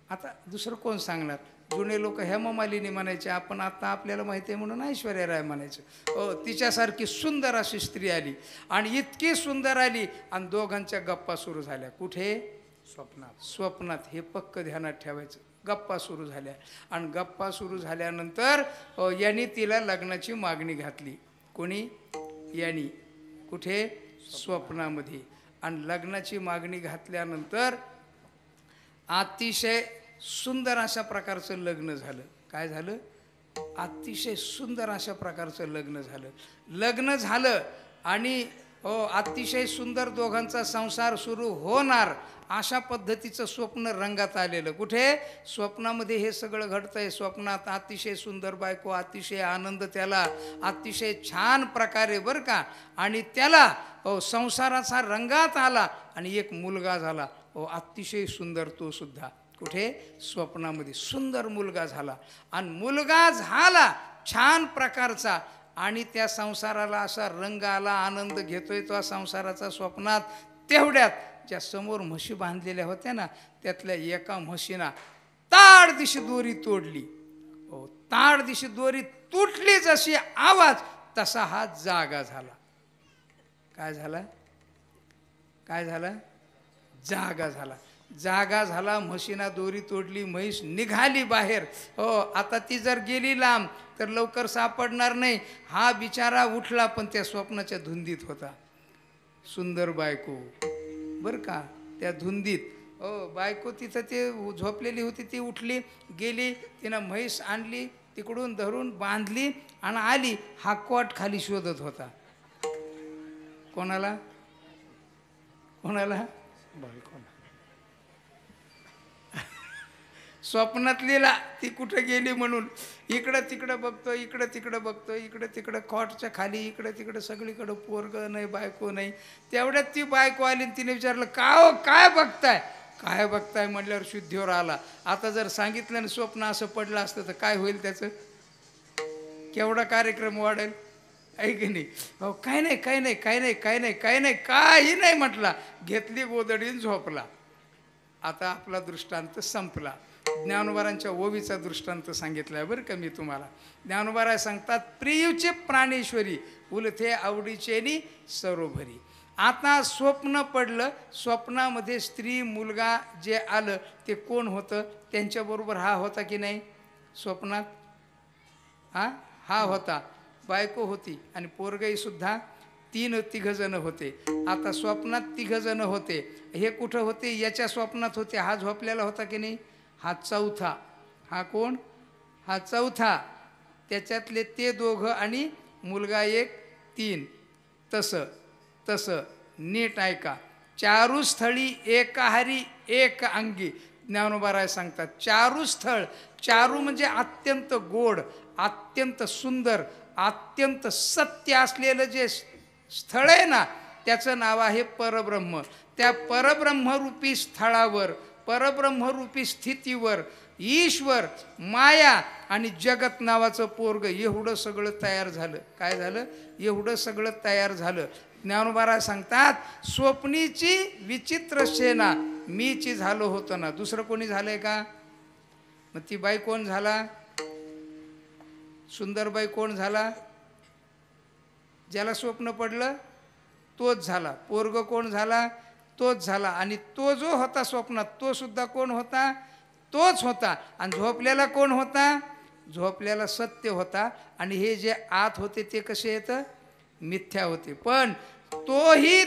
आता दुसरं कोण सांगणार? जुने लोक हेमा मालिनी म्हणायचे, आपण आता आपल्याला माहिती आहे म्हणून ऐश्वर्या राय म्हणायचं. तिच्यासारखी सुंदर अशी स्त्री आली आणि इतकी सुंदर आली आणि दोघांच्या गप्पा सुरू झाल्या. कुठे? स्वप्नात. हे पक्क ध्यानात ठेवायचं. गप्पा सुरू झाल्या आणि गप्पा सुरू झाल्यानंतर यांनी तिला लग्नाची मागणी घातली. कोणी? यांनी. कुठे? स्वप्नामध्ये. आणि लग्नाची मागणी घातल्यानंतर अतिशय सुंदर अशा प्रकारचं लग्न झालं. काय झालं? अतिशय सुंदर अशा प्रकारचं लग्न झालं आणि अतिशय सुंदर दोघांचा संसार सुरू होणार अशा पद्धतीचं स्वप्न रंगात आलेलं. कुठे? स्वप्नामध्ये हे सगळं घडतंय. स्वप्नात अतिशय सुंदर बायको, अतिशय आनंद त्याला, अतिशय छान प्रकारे बरं का. आणि त्याला संसाराचा रंगात आला आणि एक मुलगा झाला. अतिशय सुंदर तो सुद्धा. कुठे? स्वप्नामध्ये सुंदर मुलगा झाला आणि मुलगा झाला छान प्रकारचा आणि त्या संसाराला असा रंग आला, आनंद घेतोय तो संसाराचा स्वप्नात. तेवढ्यात ज्या समोर म्हशी बांधलेल्या होत्या ना, त्यातल्या एका म्हशीना ताडदिशी दोरी तोडली. ताडदिशी दोरी तुटली, जशी आवाज तसा हा जागा झाला. काय झाला? काय झाला? जागा झाला. म्हशीना दोरी तोडली, म्हैस निघाली बाहेर. आता ती जर गेली लांब तर लवकर सापडणार नाही. हा बिचारा उठला, पण त्या स्वप्नाच्या धुंदीत होता. सुंदर बायको बरं का, त्या धुंदीत. बायको तिथं ते झोपलेली होती, ती उठली, गेली, तिनं म्हैस आणली, तिकडून धरून बांधली आणि आली. हा कॉट खाली शोधत होता. कोणाला? स्वप्नातलीला ती कुठं गेली म्हणून इकडं तिकडं बघतो, इकडं तिकडं बघतो, इकडं तिकडं कॉटच्या खाली इकडं तिकडं सगळीकडं पोरगं नाही, बायको नाही. तेवढ्यात ती बायको आली आणि तिने विचारलं, का हो काय बघताय? काय बघताय म्हटल्यावर शुद्धीवर आला. आता जर सांगितलं ना स्वप्न असं पडलं असतं तर काय होईल त्याचं? केवढा कार्यक्रम वाढेल आहे की नाही? हो काय नाही, काय नाही, काय नाही, काय नाही, काय नाही, काही नाही म्हटला. घेतली गोदडीन झोपला. आता आपला दृष्टांत संपला. ज्ञानोबारांच्या ओवीचा दृष्टांत सांगितलाय बरं का मी तुम्हाला. ज्ञानोबाराय सांगतात, प्रियूचे प्राणेश्वरी उलथे आवडीचेनी सरोभरी. आता स्वप्न पडलं, स्वप्नामध्ये स्त्री मुलगा जे आलं ते कोण होतं? त्यांच्याबरोबर हा होता की नाही स्वप्नात? हा होता. बायको होती आणि पोरगई सुद्धा. तिघजण होते. आता स्वप्नात तिघजण होते. हे कुठं होते? याच्या स्वप्नात होते. हा झोपलेला होता की नाही? हा चौथा. हा कोण? हा चौथा. त्याच्यातले ते दोघं आणि मुलगा एक, 3. तसं नीट ऐका. चारुस्थळी एकाहारी एक अंगी. ज्ञानोबाराय सांगतात चारुस्थळ. चारू म्हणजे अत्यंत गोड, अत्यंत सुंदर, अत्यंत सत्य असलेलं जे स्थळ आहे ना त्याचं नाव आहे परब्रह्म. त्या परब्रह्मरूपी स्थळावर, परब्रह्मरूपी स्थितीवर ईश्वर, माया आणि जगत नावाचं पोरग एवढं सगळं तयार झालं. काय झालं? एवढं सगळं तयार झालं. ज्ञानोबाराय सांगतात, स्वप्नीची विचित्र सेना मीची झालो होतो ना. दुसरं कोणी झालंय का? मग ती बाई कोण झाला? सुंदरबाई कोण झाला? ज्याला स्वप्न पडलं तोच झाला. पोरग कोण झाला? तोच झाला. आणि तो जो होता स्वप्नात तो सुद्धा कोण होता? तोच होता. आणि झोपलेला कोण होता? झोपलेला सत्य होता. आणि हे जे आत होते ते कसे येतं? मिथ्या होते. पण तोही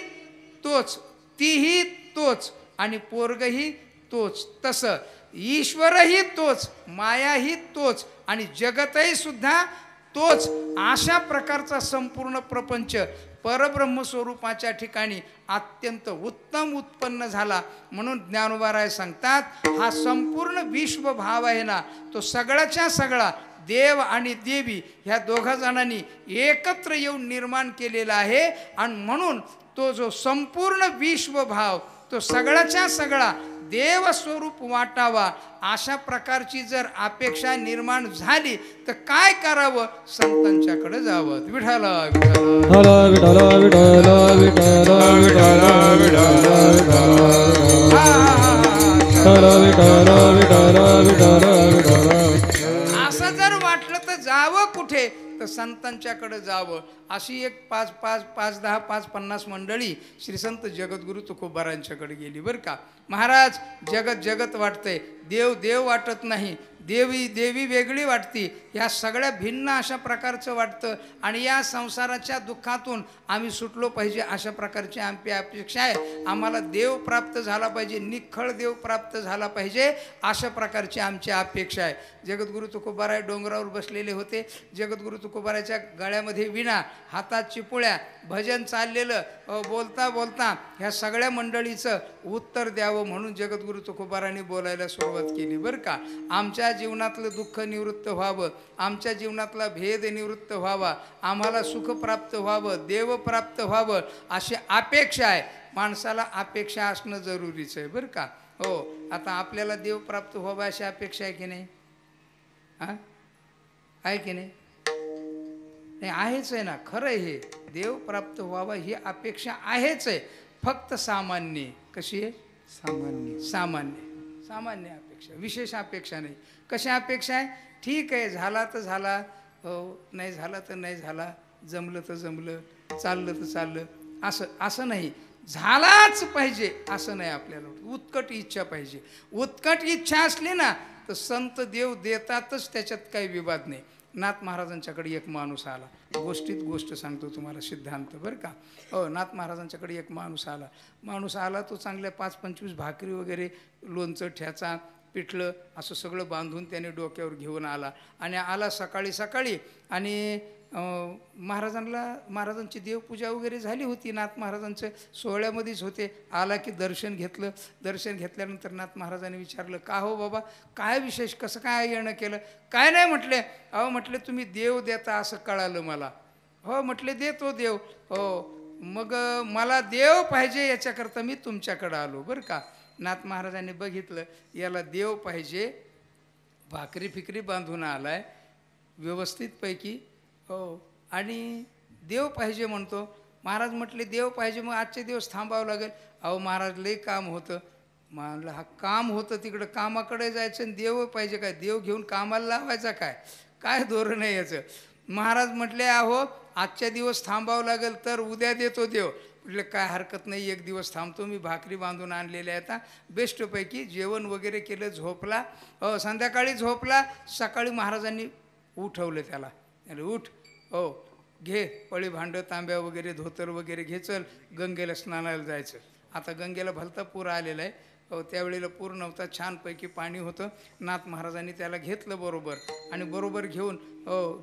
तोच, तीही तोच आणि पोरगही तोच. तसं ईश्वरही तोच, मायाही तोच आणि जगतही सुद्धा तोच. अशा प्रकारचा संपूर्ण प्रपंच परब्रह्म स्वरूपाच्या ठिकाणी अत्यंत उत्तम उत्पन्न झाला. म्हणून ज्ञानोबाराय सांगतात, हा संपूर्ण विश्वभाव आहे ना तो सगळ्याच्या सगळा देव आणि देवी ह्या दोघा जणांनी एकत्र येऊन निर्माण केलेला आहे. आणि म्हणून तो जो संपूर्ण विश्वभाव तो सगळ्याच्या सगळा देव स्वरूप वाटावा अशा प्रकारची जर अपेक्षा निर्माण झाली तर काय करावं? संतांच्याकडे जावं. विठ्ठल असं जर वाटलं तर जावं कुठे? तर संतांच्याकडे जावं. अशी एक 5-10-5-50 मंडळी श्री संत जगद्गुरु तुकोबारांच्याकडे गेली बरं का. महाराज जगत वाटतंय, देव वाटत नाही, देवी वेगळी वाटती, ह्या सगळ्या भिन्न अशा प्रकारचं वाटतं आणि या संसाराच्या दुःखातून आम्ही सुटलो पाहिजे अशा प्रकारची आमची अपेक्षा आहे. आम्हाला देव प्राप्त झाला पाहिजे, निखळ देव प्राप्त झाला पाहिजे अशा प्रकारची आमची अपेक्षा आहे. जगद्गुरु तुकोबाराय डोंगरावर बसलेले होते. जगद्गुरु तुकोबारायच्या गळ्यामध्ये विणा, हातात चिपुळ्या, भजन चाललेलं. बोलता बोलता ह्या सगळ्या मंडळीचं उत्तर द्यावं म्हणून जगद्गुरु तुकोबारांनी बोलायला सुरुवात केली बरं का. आमच्या जीवनातलं दुःख निवृत्त व्हावं, आमच्या जीवनातला भेद निवृत्त व्हावा, आम्हाला सुख प्राप्त व्हावं, देव प्राप्त व्हावं अशी अपेक्षा आहे. माणसाला अपेक्षा असणं जरुरीचं आहे बरं का. हो, आता आपल्याला देव प्राप्त व्हावा अशी अपेक्षा आहे की नाही? आहे की नाही? नाही आहेच आहे ना. खरं आहे, हे देव प्राप्त व्हावा ही अपेक्षा आहेच आहे. फक्त सामान्य. कशी आहे? सामान्य अपेक्षा, विशेष अपेक्षा नाही. कशा अपेक्षा आहे? ठीक आहे, झाला तर झाला, नाही झाला तर नाही झाला, जमलं तर जमलं, चाललं तर चाललं, असं नाही. झालाच पाहिजे असं नाही. आपल्याला उत्कट इच्छा पाहिजे. उत्कट इच्छा असली ना तर संत देव देतातच, त्याच्यात काही विवाद नाही. नाथ महाराजांच्याकडे एक माणूस आला. गोष्ट सांगतो तुम्हाला, सिद्धांत बरं का. हो, नाथ महाराजांच्याकडे एक माणूस आला. तो चांगल्या 5-25 भाकरी वगैरे, लोणचं, ठ्याचा, पिठलं असं सगळं बांधून त्याने डोक्यावर घेऊन आला. आणि आला सकाळी आणि महाराजांची देवपूजा वगैरे झाली होती. नाथ महाराजांचं सोहळ्यामध्येच होते. आला की दर्शन घेतलं. दर्शन घेतल्यानंतर नाथ महाराजांनी विचारलं, का हो बाबा, काय विशेष, कसं काय येणं केलं? काय नाही म्हटले. अहो म्हटले तुम्ही देव देता असं कळालं मला. हो म्हटले देतो देव. हो मग मला देव पाहिजे याच्याकरता मी तुमच्याकडं आलो बरं का. नाथ महाराजांनी बघितलं याला देव पाहिजे, भाकरी फिकरी बांधून आलाय व्यवस्थितपैकी. हो आणि देव पाहिजे म्हणतो. महाराज म्हटले देव पाहिजे मग आजचे दिवस थांबावं लागेल. अहो महाराज लई काम होतं. म्हणलं हा काम होतं तिकडं कामाकडे जायचं आणि देव पाहिजे काय? देव घेऊन कामाला लावायचा काय? काय धोरण आहे याचं? महाराज म्हटले अहो आजच्या दिवस थांबावं लागेल तर उद्या देतो देव. म्हटलं काय हरकत नाही, एक दिवस थांबतो. मी भाकरी बांधून आणलेल्या आहेत. बेस्टपैकी जेवण वगैरे केलं. झोपला. संध्याकाळी झोपला. सकाळी महाराजांनी उठवलं त्याला. उठ, हो घे पळी भांडं तांब्या वगैरे धोतर वगैरे घे, चल गंगेला स्नानाला जायचं. आता गंगेला भलता पूर आलेला आहे. हो त्यावेळेला पूर नव्हता, छानपैकी पाणी होतं. नाथ महाराजांनी त्याला घेतलं बरोबर आणि बरोबर घेऊन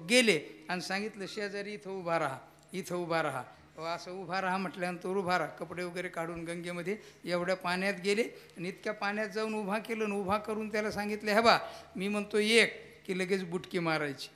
गेले आणि सांगितलं शेजारी इथं उभा राहा, इथं उभा राहा. असं उभा राहा म्हटल्यानंतर उभा राहा. कपडे वगैरे काढून गंगेमध्ये एवढ्या पाण्यात गेले आणि इतक्या पाण्यात जाऊन उभा केलं आणि उभा करून त्याला सांगितलं हे बा मी म्हणतो 1 की लगेच बुटकी मारायची,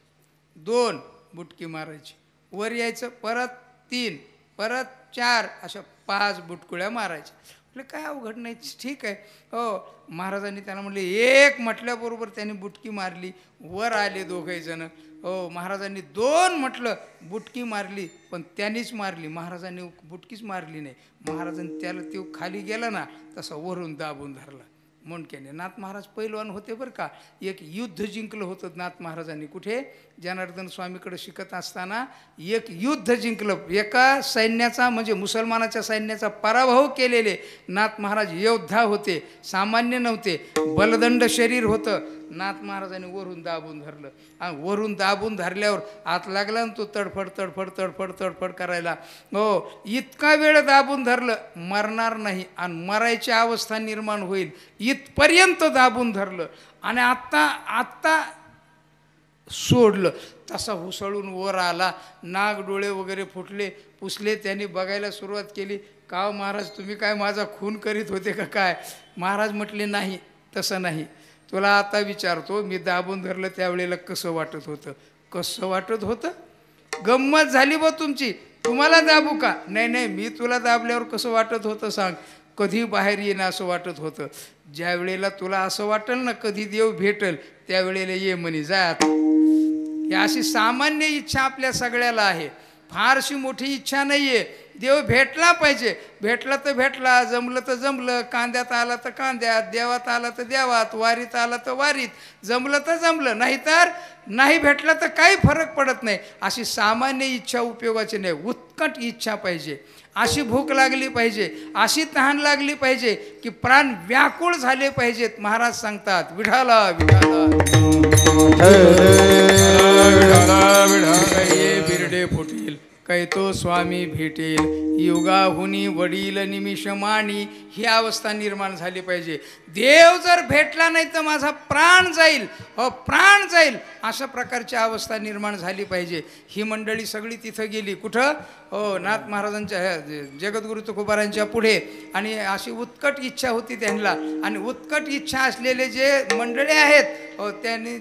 2 बुटकी मारायची, वर यायचं, परत 3, परत 4, अशा 5 बुटकुळ्या मारायच्या. म्हटलं काय अवघड नाही, ठीक आहे. हो महाराजांनी त्यांना म्हटले 1 म्हटल्याबरोबर त्यांनी बुटकी मारली. वर आले दोघे जण. हो महाराजांनी 2 म्हटलं, बुटकी मारली पण त्यांनीच मारली, महाराजांनी बुटकीच मारली नाही. महाराजांनी त्याला तो खाली गेला ना तसा वरून दाबून धरला मुंडक्याने. नाथ महाराज पैलवान होते बरं का. एक युद्ध जिंकलं होतं नाथ महाराजांनी. कुठे? जनार्दन स्वामीकडे शिकत असताना एक युद्ध जिंकलं. एका सैन्याचा म्हणजे मुसलमानाच्या सैन्याचा पराभव केलेले नाथ महाराज योद्धा होते, सामान्य नव्हते. बलदंड शरीर होतं. नाथ महाराजांनी वरून दाबून धरलं आणि वरून दाबून धरल्यावर आत लागला ना तो तडफड तडफड तडफड तडफड करायला. हो इतका वेळ दाबून धरलं, मरणार नाही आणि मरायची अवस्था निर्माण होईल इथपर्यंत दाबून धरलं आणि आत्ता सोडलं. तसा हुसळून वर आला. नाक डोळे वगैरे फुटले, पुसले. त्यांनी बघायला सुरुवात केली. का महाराज तुम्ही काय माझा खून करीत होते का काय? महाराज म्हटले नाही, तसं नाही. तुला आता विचारतो, मी दाबून धरलं त्यावेळेला कसं वाटत होतं? कसं वाटत होतं? गंमत झाली बा तुमची. तुम्हाला दाबू का? नाही नाही, मी तुला दाबल्यावर कसं वाटत होतं सांग. कधी बाहेर येणं असं वाटत होतं. ज्या वेळेला तुला असं वाटेल ना कधी देव भेटेल त्यावेळेला ये म्हणे जात. ही अशी सामान्य इच्छा आपल्या सगळ्याला आहे, फारशी मोठी इच्छा नाही आहे. देव भेटला पाहिजे. भेटला तर भेटला, जमलं तर जमलं, कांद्यात आला तर कांद्यात, देवात आला तर देवात, वारीत आला तर वारीत, जमलं तर जमलं, नाहीतर नाही भेटला तर काही फरक पडत नाही. अशी सामान्य इच्छा उपयोगाची नाही. उत्कट इच्छा पाहिजे. अशी भूक लागली पाहिजे, अशी तहान लागली पाहिजे की प्राण व्याकुळ झाले पाहिजेत. महाराज सांगतात विठाला विठाला काही बिरडे फुटील, काही तो स्वामी भेटेल, युगाहुनी वडील निमिषमानी, ही अवस्था निर्माण झाली पाहिजे. देव जर भेटला नाही तर माझा प्राण जाईल, हो प्राण जाईल, अशा प्रकारची अवस्था निर्माण झाली पाहिजे. ही मंडळी सगळी तिथं गेली. कुठं? हो नाथ महाराजांच्या जगद्गुरु तुकोबारांच्या पुढे. आणि अशी उत्कट इच्छा होती त्यांना. आणि उत्कट इच्छा असलेले जे मंडळी आहेत हो त्यांनी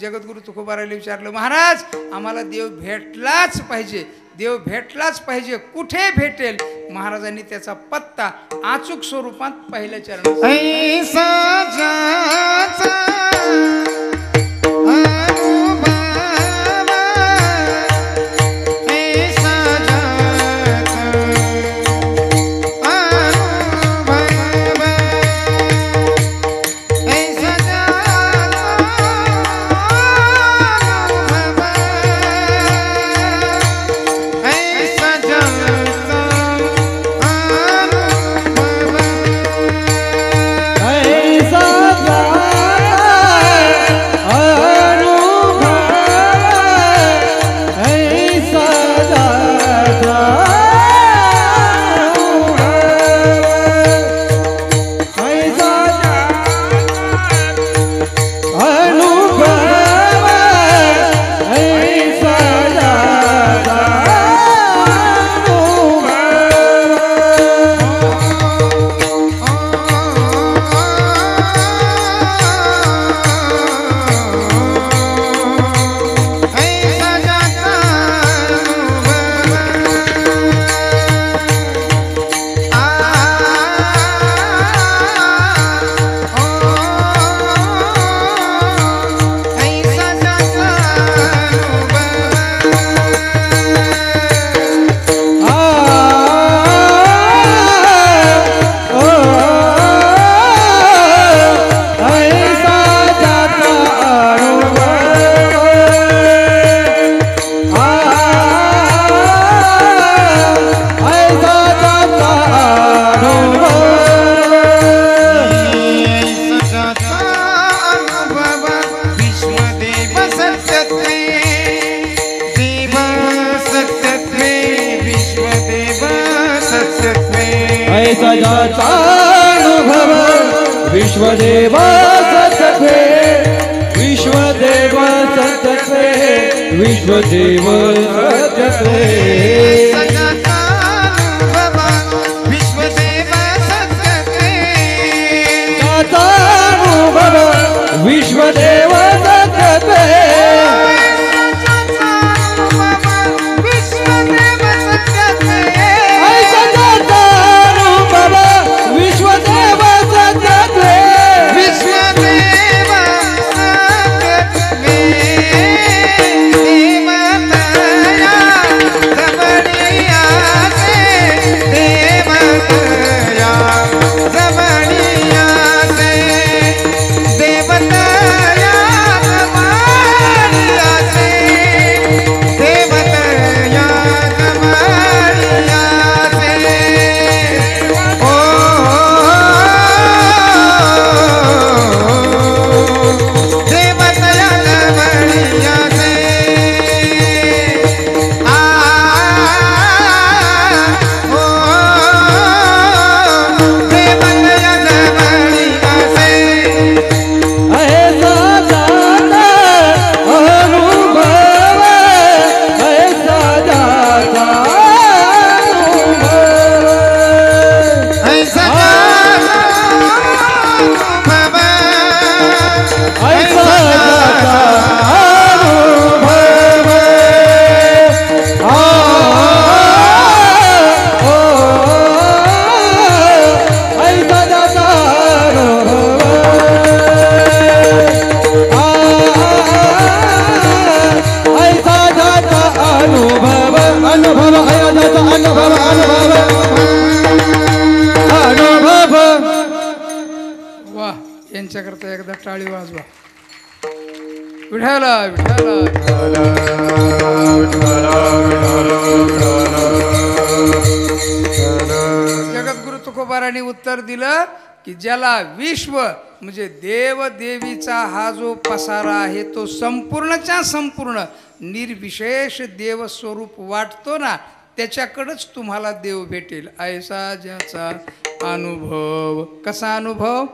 जगद्गुरु तुकोबाराला विचारलं, महाराज आम्हाला देव भेटलाच पाहिजे, देव भेटलाच पाहिजे, कुठे भेटेल? महाराजांनी त्याचा पत्ता अचूक स्वरूपात पहिल्या चरणात विश्वदेव सत्ये विश्वदेव सत्ये विश्वदेव सत्ये विश्वदेव सत्ये यांच्याकरता एकदा टाळी वाजवा. विठाला विठाला जगद्गुरु तुकोबारांनी उत्तर दिलं की ज्याला विश्व म्हणजे देव देवीचा हा जो पसारा आहे तो संपूर्णच्या संपूर्ण निर्विशेष देव स्वरूप वाटतो ना त्याच्याकडेच तुम्हाला देव भेटेल. ऐसा ज्याचा अनुभव. कसा अनुभव?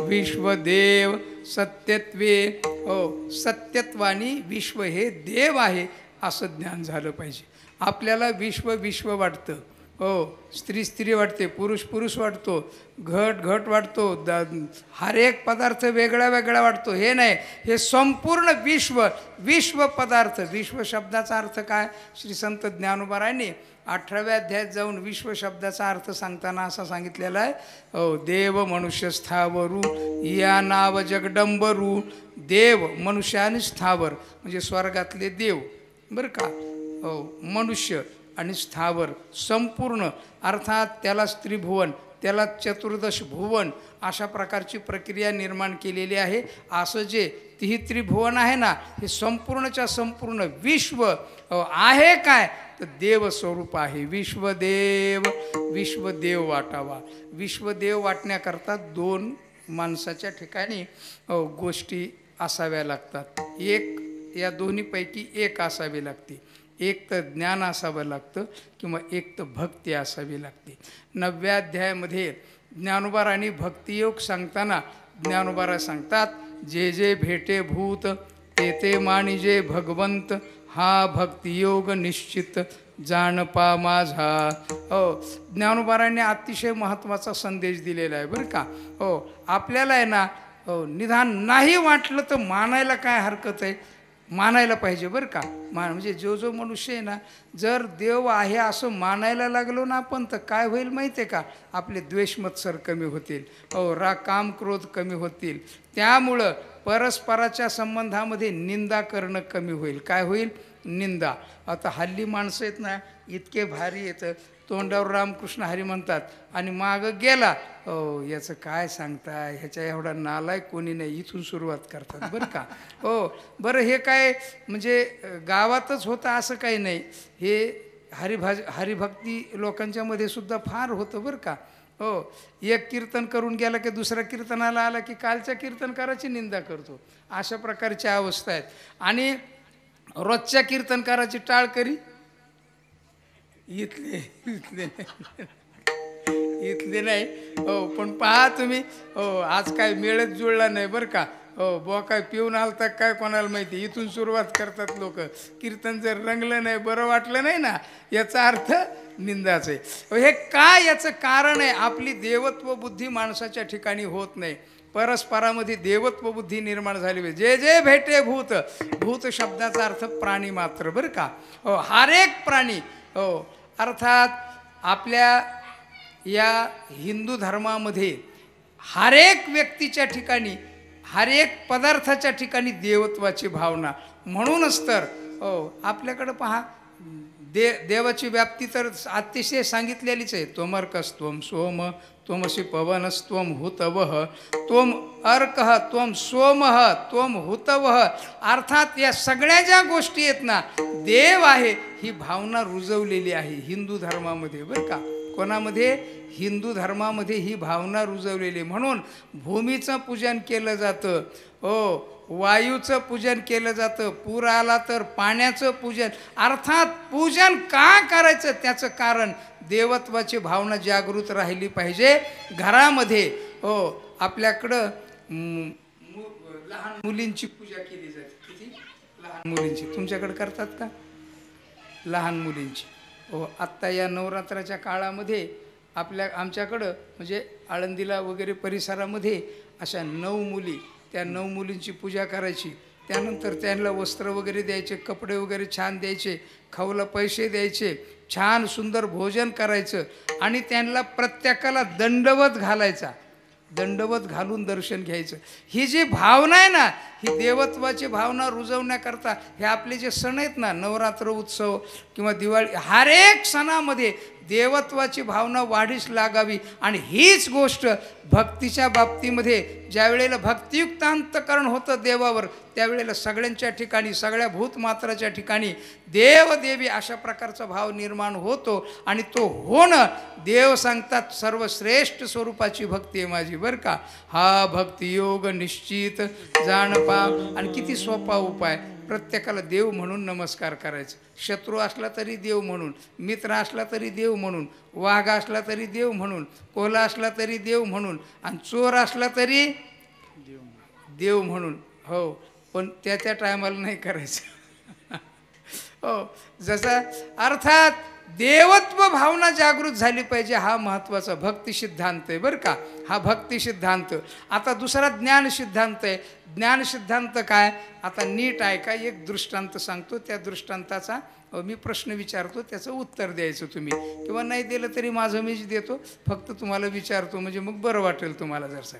विश्वदेव सत्यत्वे. हो, सत्यत्वानी विश्व हे देव आहे असं ज्ञान झालं पाहिजे. आपल्याला विश्व विश्व वाटतं. हो, स्त्री स्त्री वाटते, पुरुष पुरुष वाटतो, घट घट वाटतो, हर एक पदार्थ वेगळा वेगळा वाटतो. हे नाही, हे संपूर्ण विश्व विश्व पदार्थ. विश्व शब्दाचा अर्थ काय? श्री संत ज्ञानोबारांनी 18व्या अध्यायात जाऊन विश्व शब्दाचा अर्थ सांगताना असा सांगितलेला आहे. हो, देव मनुष्य स्थावरू या नाव जगडंबरू. देव मनुष्य आणि स्थावर म्हणजे स्वर्गातले देव बरं का. हो, मनुष्य आणि स्थावर संपूर्ण अर्थात त्याला त्रिभुवन, त्याला चतुर्दश भुवन अशा प्रकारची प्रक्रिया निर्माण केलेली आहे. असं जे ही त्रिभुवन आहे ना हे संपूर्णच्या संपूर्ण विश्व आहे काय तर देव स्वरूप आहे. विश्वदेव विश्वदेव वाटावा. विश्वदेव वाटण्याकरता दोन माणसाच्या ठिकाणी गोष्टी असाव्या लागतात. एक या दोन्हीपैकी एक असावी लागते. एक तर ज्ञान असावं लागतं किंवा एक तर भक्ती असावी लागते. 9व्या अध्यायामध्ये ज्ञानोबारांनी भक्तियोग सांगताना ज्ञानोबारा सांगतात जे जे भेटे भूत ते ते मानिजे भगवंत हा भक्तियोग निश्चित जाण पा माझा. हो, ज्ञानोबारांनी अतिशय महत्त्वाचा संदेश दिलेला आहे बरं का. हो, आपल्याला आहे ना हो निदान नाही वाटलं तर मानायला काय हरकत आहे, मानायला पाहिजे बरं का. म्हणजे जो मनुष्य आहे ना जर देव आहे असं मानायला लागलो ना आपण तर काय होईल माहिती आहे का, आपले द्वेषमत्सर कमी होतील. हो, काम क्रोध कमी होतील. त्यामुळं परस्पराच्या संबंधामध्ये निंदा करणं कमी होईल. काय होईल? निंदा. आता हल्ली माणसं आहेत ना इतके भारी येतं तोंडावर रामकृष्ण हरी म्हणतात आणि मागं गेला हो याचं काय सांगताय, ह्याच्या एवढा नालायक कोणी नाही, इथून सुरुवात करतात बरं का. हो बरं, हे काय म्हणजे गावातच होतं असं काही नाही, हे हरिभक्ती लोकांच्या मध्ये सुद्धा फार होतं बरं का. हो, एक कीर्तन करून गेला की दुसऱ्या कीर्तनाला आला की कालच्या कीर्तनकाराची निंदा करतो. अशा प्रकारच्या अवस्था आहेत. आणि रोजच्या कीर्तनकाराची टाळ करी इथले इथले नाही हो, पण पहा तुम्ही हो, आज काय मेळच जुळला नाही बरं का हो. बुवा काय पिऊन आलता काय कोणाला माहिती. इथून सुरुवात करतात लोक. कीर्तन जर रंगलं नाही, बरं वाटलं नाही ना, याचा अर्थ निंदाच आहे. हे काय याचं कारण आहे? आपली देवत्व बुद्धी माणसाच्या ठिकाणी होत नाही. परस्परामध्ये देवत्व बुद्धी निर्माण झाली पाहिजे. जे जे भेटे भूत, भूत शब्दाचा अर्थ प्राणी मात्र बरं का हो. हर एक प्राणी हो. अर्थात आपल्या या हिंदू धर्मामध्ये हर एक व्यक्तीच्या ठिकाणी, हर एक पदार्थाच्या ठिकाणी देवत्वाची भावना. म्हणूनच तर हो आपल्याकडं पहा देवाची व्याप्ती तर अतिशय सांगितलेलीच आहे. त्वमर्कस्त्वम सोम, त्वमसि पवनस्त्वम हुतवह, त्वम अर्कः त्वम सोमः त्वम हुतवह. अर्थात या सगळ्या ज्या गोष्टी आहेत ना, देव आहे ही भावना रुजवलेली आहे हिंदू धर्मामध्ये बरं का. कोणामध्ये? हिंदू धर्मामध्ये ही भावना रुजवलेली. म्हणून भूमीचं पूजन केलं जातं हो, वायूचं पूजन केलं जातं, पूर आला तर पाण्याचं पूजन. अर्थात पूजन का करायचं त्याचं कारण देवत्वाची भावना जागृत राहिली पाहिजे घरामध्ये हो. आपल्याकडं लहान मुलींची पूजा केली जाते. किती? लहान मुलींची. तुमच्याकडे करतात का? लहान मुलींची हो. आत्ता या नवरात्राच्या काळामध्ये आमच्याकडं म्हणजे आळंदीला वगैरे परिसरामध्ये अशा 9 मुली, त्या 9 मुलींची पूजा करायची. त्यानंतर त्यांना वस्त्र वगैरे द्यायचे, कपडे वगैरे छान द्यायचे, खाऊला पैसे द्यायचे, छान सुंदर भोजन करायचं आणि त्यांना प्रत्येकाला दंडवत घालायचा. दंडवत घालून दर्शन घ्यायचं. ही जी भावना आहे ना, ही देवत्वाची भावना रुजवण्याकरता हे आपले जे सण आहेत ना, नवरात्र उत्सव किंवा दिवाळी, हर एक सणामध्ये देवत्वाची भावना वाढीस लागावी. आणि हीच गोष्ट भक्तीच्या बाबतीमध्ये ज्या वेळेला भक्तियुक्त अंतकरण होतं देवावर, त्यावेळेला सगळ्यांच्या ठिकाणी, सगळ्या भूतमात्राच्या ठिकाणी देवदेवी अशा प्रकारचा भाव निर्माण होतो. आणि तो होणं, देव सांगतात सर्वश्रेष्ठ स्वरूपाची भक्ती आहे माझी बरं का. हा भक्तियोग निश्चित जाणपा. आणि किती सोपा उपाय. प्रत्येकाला देव म्हणून नमस्कार करायचं. शत्रू असला तरी देव म्हणून, मित्र असला तरी देव म्हणून, वाघ असला तरी देव म्हणून, कोल्हा असला तरी देव म्हणून, आणि चोर असला तरी देव म्हणून हो. पण त्या टायमाला नाही करायचं हो. जसा अर्थात देवत्व भावना जागृत झाली पाहिजे. हा महत्त्वाचा भक्ती सिद्धांत आहे बरं का. हा भक्ती सिद्धांत. आता दुसरा ज्ञान सिद्धांत आहे. ज्ञान सिद्धांत काय? आता नीट ऐका, एक दृष्टांत सांगतो. त्या दृष्टांताचा मी प्रश्न विचारतो, त्याचं उत्तर द्यायचं तुम्ही, किंवा नाही दिलं तरी माझं मीच देतो. फक्त तुम्हाला विचारतो म्हणजे मग बरं वाटेल तुम्हाला जरसं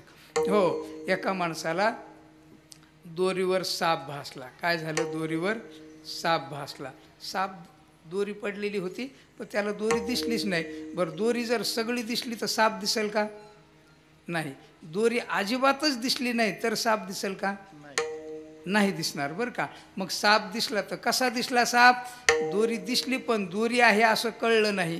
हो. एका माणसाला दोरीवर साप भासला. काय झालं? दोरीवर साप भासला. साप दोरी पडलेली होती पण त्याला दोरी दिसलीच नाही. बरं, दोरी जर सगळी दिसली तर साप दिसेल का? नाही. दोरी अजिबातच दिसली नाही तर साप दिसेल का? नाही दिसणार बरं का. मग साप दिसला तर कसा दिसला साप? दोरी दिसली पण दोरी आहे असं कळलं नाही,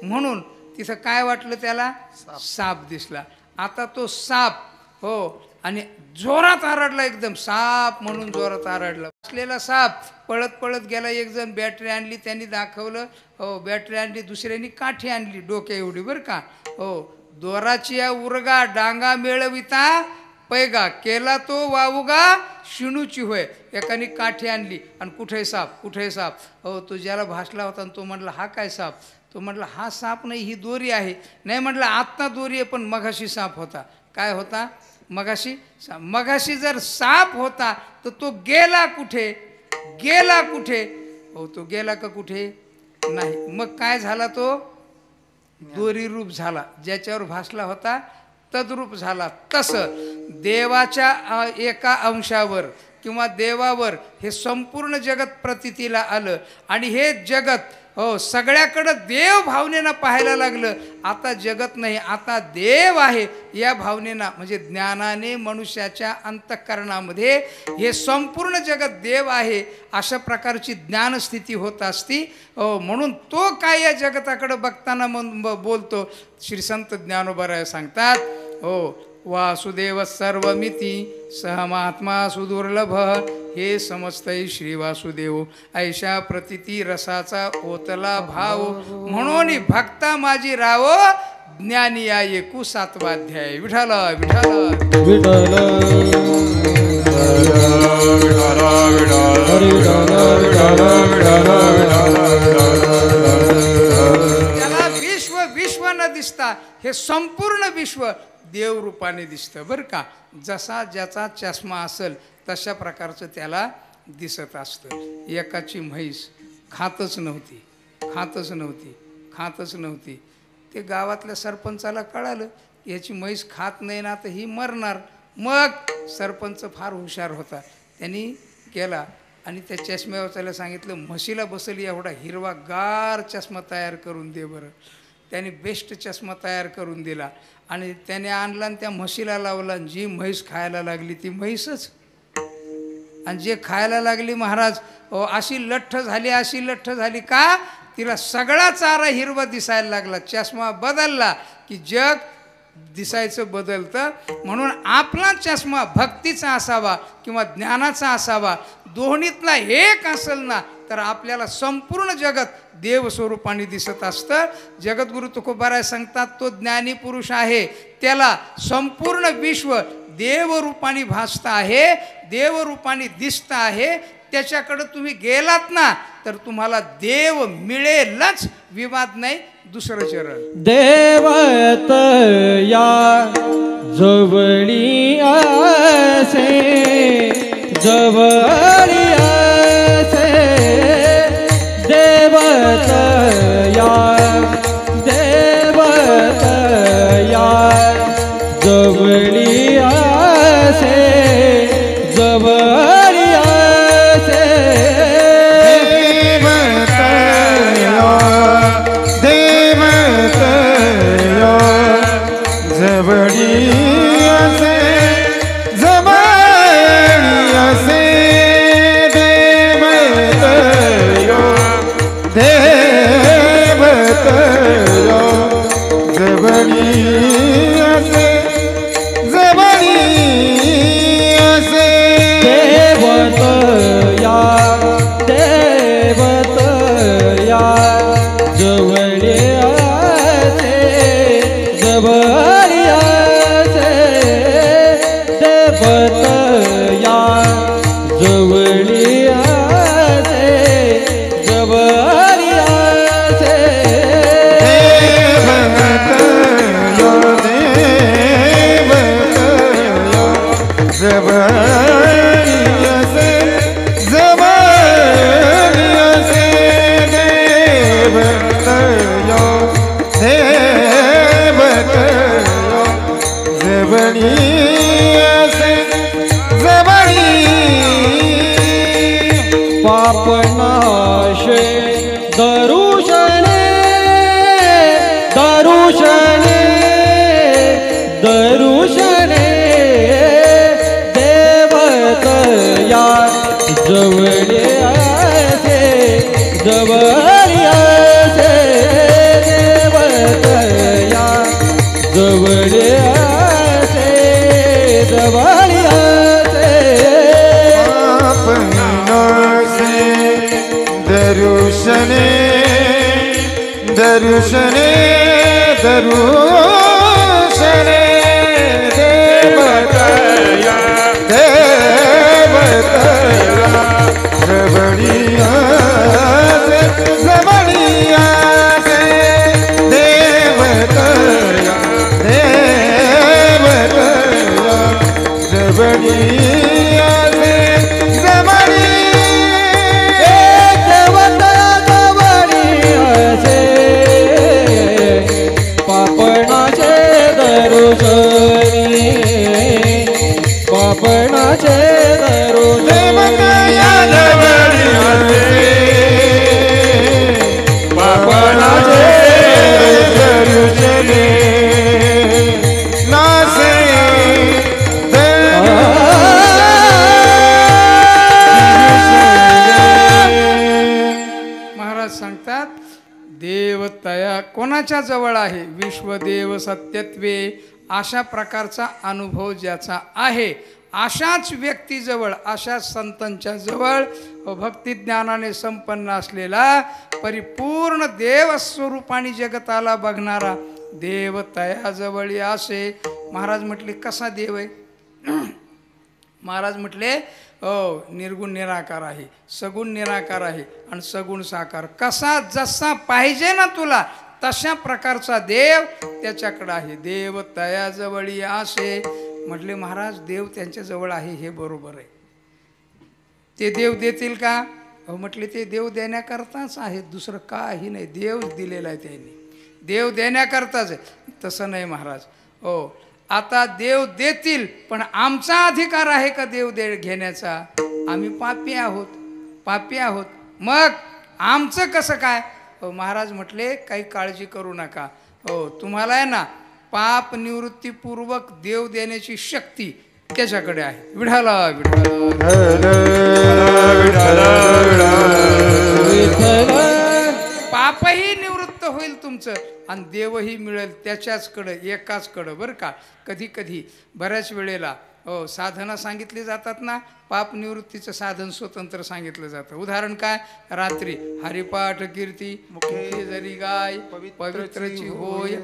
म्हणून तिथं काय वाटलं त्याला? साप दिसला. आता तो साप हो आणि जोरात आरडला, एकदम साप म्हणून जोरात आरडला. असलेला साप पळत पळत गेला. एक जण बॅटरी आणली, त्यांनी दाखवलं हो, बॅटरी आणली. दुसऱ्यांनी काठी आणली डोक्या एवढी बरं का हो. दोराची या उरगा डांगा मिळविता पैगा, केला तो वावुगा शिणूची होय. एकाने काठी आणली आणि कुठे साप, कुठे साप हो. तो ज्याला भासला होता तो म्हटला हा काय साप? तो म्हटला हा साप नाही, ही दोरी आहे. नाही म्हटलं आत्ता दोरी आहे पण मघाशी साप होता. काय होता? मगाशी साप. मगाशी जर साप होता तर तो गेला कुठे? गेला कुठे हो? तो गेला का कुठे? नाही. मग काय झाला? तो दोरी रूप झाला. ज्याच्यावर भासला होता तद्रूप झाला. तसं देवाच्या एका अंशावर किंवा देवावर हे संपूर्ण जगत प्रतीतीला आलं आणि हे जगत हो सगळ्याकडं देव भावनेनं पाहायला लागलं. आता जगत नाही, आता देव आहे या भावनेनं, म्हणजे ज्ञानाने मनुष्याच्या अंतःकरणामध्ये हे संपूर्ण जगत देव आहे अशा प्रकारची ज्ञानस्थिती होत असती हो. म्हणून तो काय या जगताकडं बघताना बोलतो. श्री संत ज्ञानोबा सांगतात हो, वासुदेव सर्वमिती सहमात्मा सुदुर्लभ, हे समस्तय श्री वासुदेव ऐशा प्रतिती रसाचा ओतला भाव, म्हणून भक्ता माझी राव ज्ञानी या 21वा अध्याय. विठाल विठाल विठ्ठल हरी त्याला विश्व विश्व न दिसता हे संपूर्ण विश्व देवरूपाने दिसतं बरं का. जसा ज्याचा चष्मा असेल तशा प्रकारचं त्याला दिसत असतं. एकाची म्हैस खातच नव्हती. ते गावातल्या सरपंचाला कळालं याची म्हैस खात नाही ना तर ही मरणार. मग सरपंच फार हुशार होता. त्यांनी केला आणि त्या चष्म्यावरच्याला सांगितलं म्हशीला बसली एवढा हिरवा गार चष्मा तयार करून दे बरं. त्याने बेस्ट चष्मा तयार करून दिला आणि त्याने आणला आणि त्या म्हशीला लावला. जी म्हैस खायला लागली ती म्हैसच आणि जे खायला लागली महाराज अशी लठ्ठ झाली का तिला सगळा चारा हिरवा दिसायला लागला. चष्मा बदलला की जग दिसायचं बदलतं. म्हणून आपला चष्मा भक्तीचा असावा किंवा ज्ञानाचा असावा. दोन्हीतला एक असेल ना तर आपल्याला संपूर्ण जगत देवस्वरूपाने दिसत असतं. जगद्गुरु तुकोबाराय सांगतात तो ज्ञानी पुरुष आहे त्याला संपूर्ण विश्व देवरूपाने भासतं आहे, देवरूपाने दिसतं आहे. त्याच्याकडे तुम्ही गेलात ना तर तुम्हाला देव मिळेलच. विवाद नाही. दुसरं चरण देवत या जवळी असे देवत या जवळी असे पापनाशे दरुशने देवत या जवळे असे देवत या जवळे असे दरुशने देवतया जवळिया देवतया जवळिया पापणाचे महाराज सांगतात देवतया कोणाच्या जवळ आहे. विश्वदेव सत्यत्वे अशा प्रकारचा अनुभव ज्याचा आहे अशाच व्यक्तीजवळ अशाच संतांच्या जवळ भक्तिज्ञानाने संपन्न असलेला परिपूर्ण देवस्वरूपाने जगताला बघणारा देव तयाजवळी असे. महाराज म्हटले कसा देव आहे? महाराज म्हटले निर्गुण निराकार आहे, सगुण निराकार आहे आणि सगुण साकार. कसा जसा पाहिजे ना तुला तशा प्रकारचा देव त्याच्याकडे आहे. देव तयाजवळी असे. म्हटले महाराज देव त्यांच्याजवळ आहे हे बरोबर आहे. ते देव देतील का? म्हटले ते देव देण्याकरताच आहेत, दुसरं काही नाही. देव दिलेला आहे त्यांनी, देव देण्याकरताच आहे. तसं नाही महाराज. आता देव देतील पण आमचा अधिकार आहे का देव घेण्याचा? आम्ही पापी आहोत, पापी आहोत. मग आमचं कसं काय? महाराज म्हटले काही काळजी करू नका. तुम्हाला आहे ना पाप निवृत्तीपूर्वक देव देण्याची शक्ती त्याच्याकडे आहे. विठाला पापही निवृत्त होईल तुमचं आणि देवही मिळेल त्याच्याचकडं, एकाचकडं. बरं का? कधी कधी बऱ्याच वेळेला साधना सांगितली जातात ना, पाप निवृत्तीचं साधन स्वतंत्र सांगितलं जातं. उदाहरण काय? रात्री हरिपाठ कीर्ती मुखे जरी गाय पवित्रची होय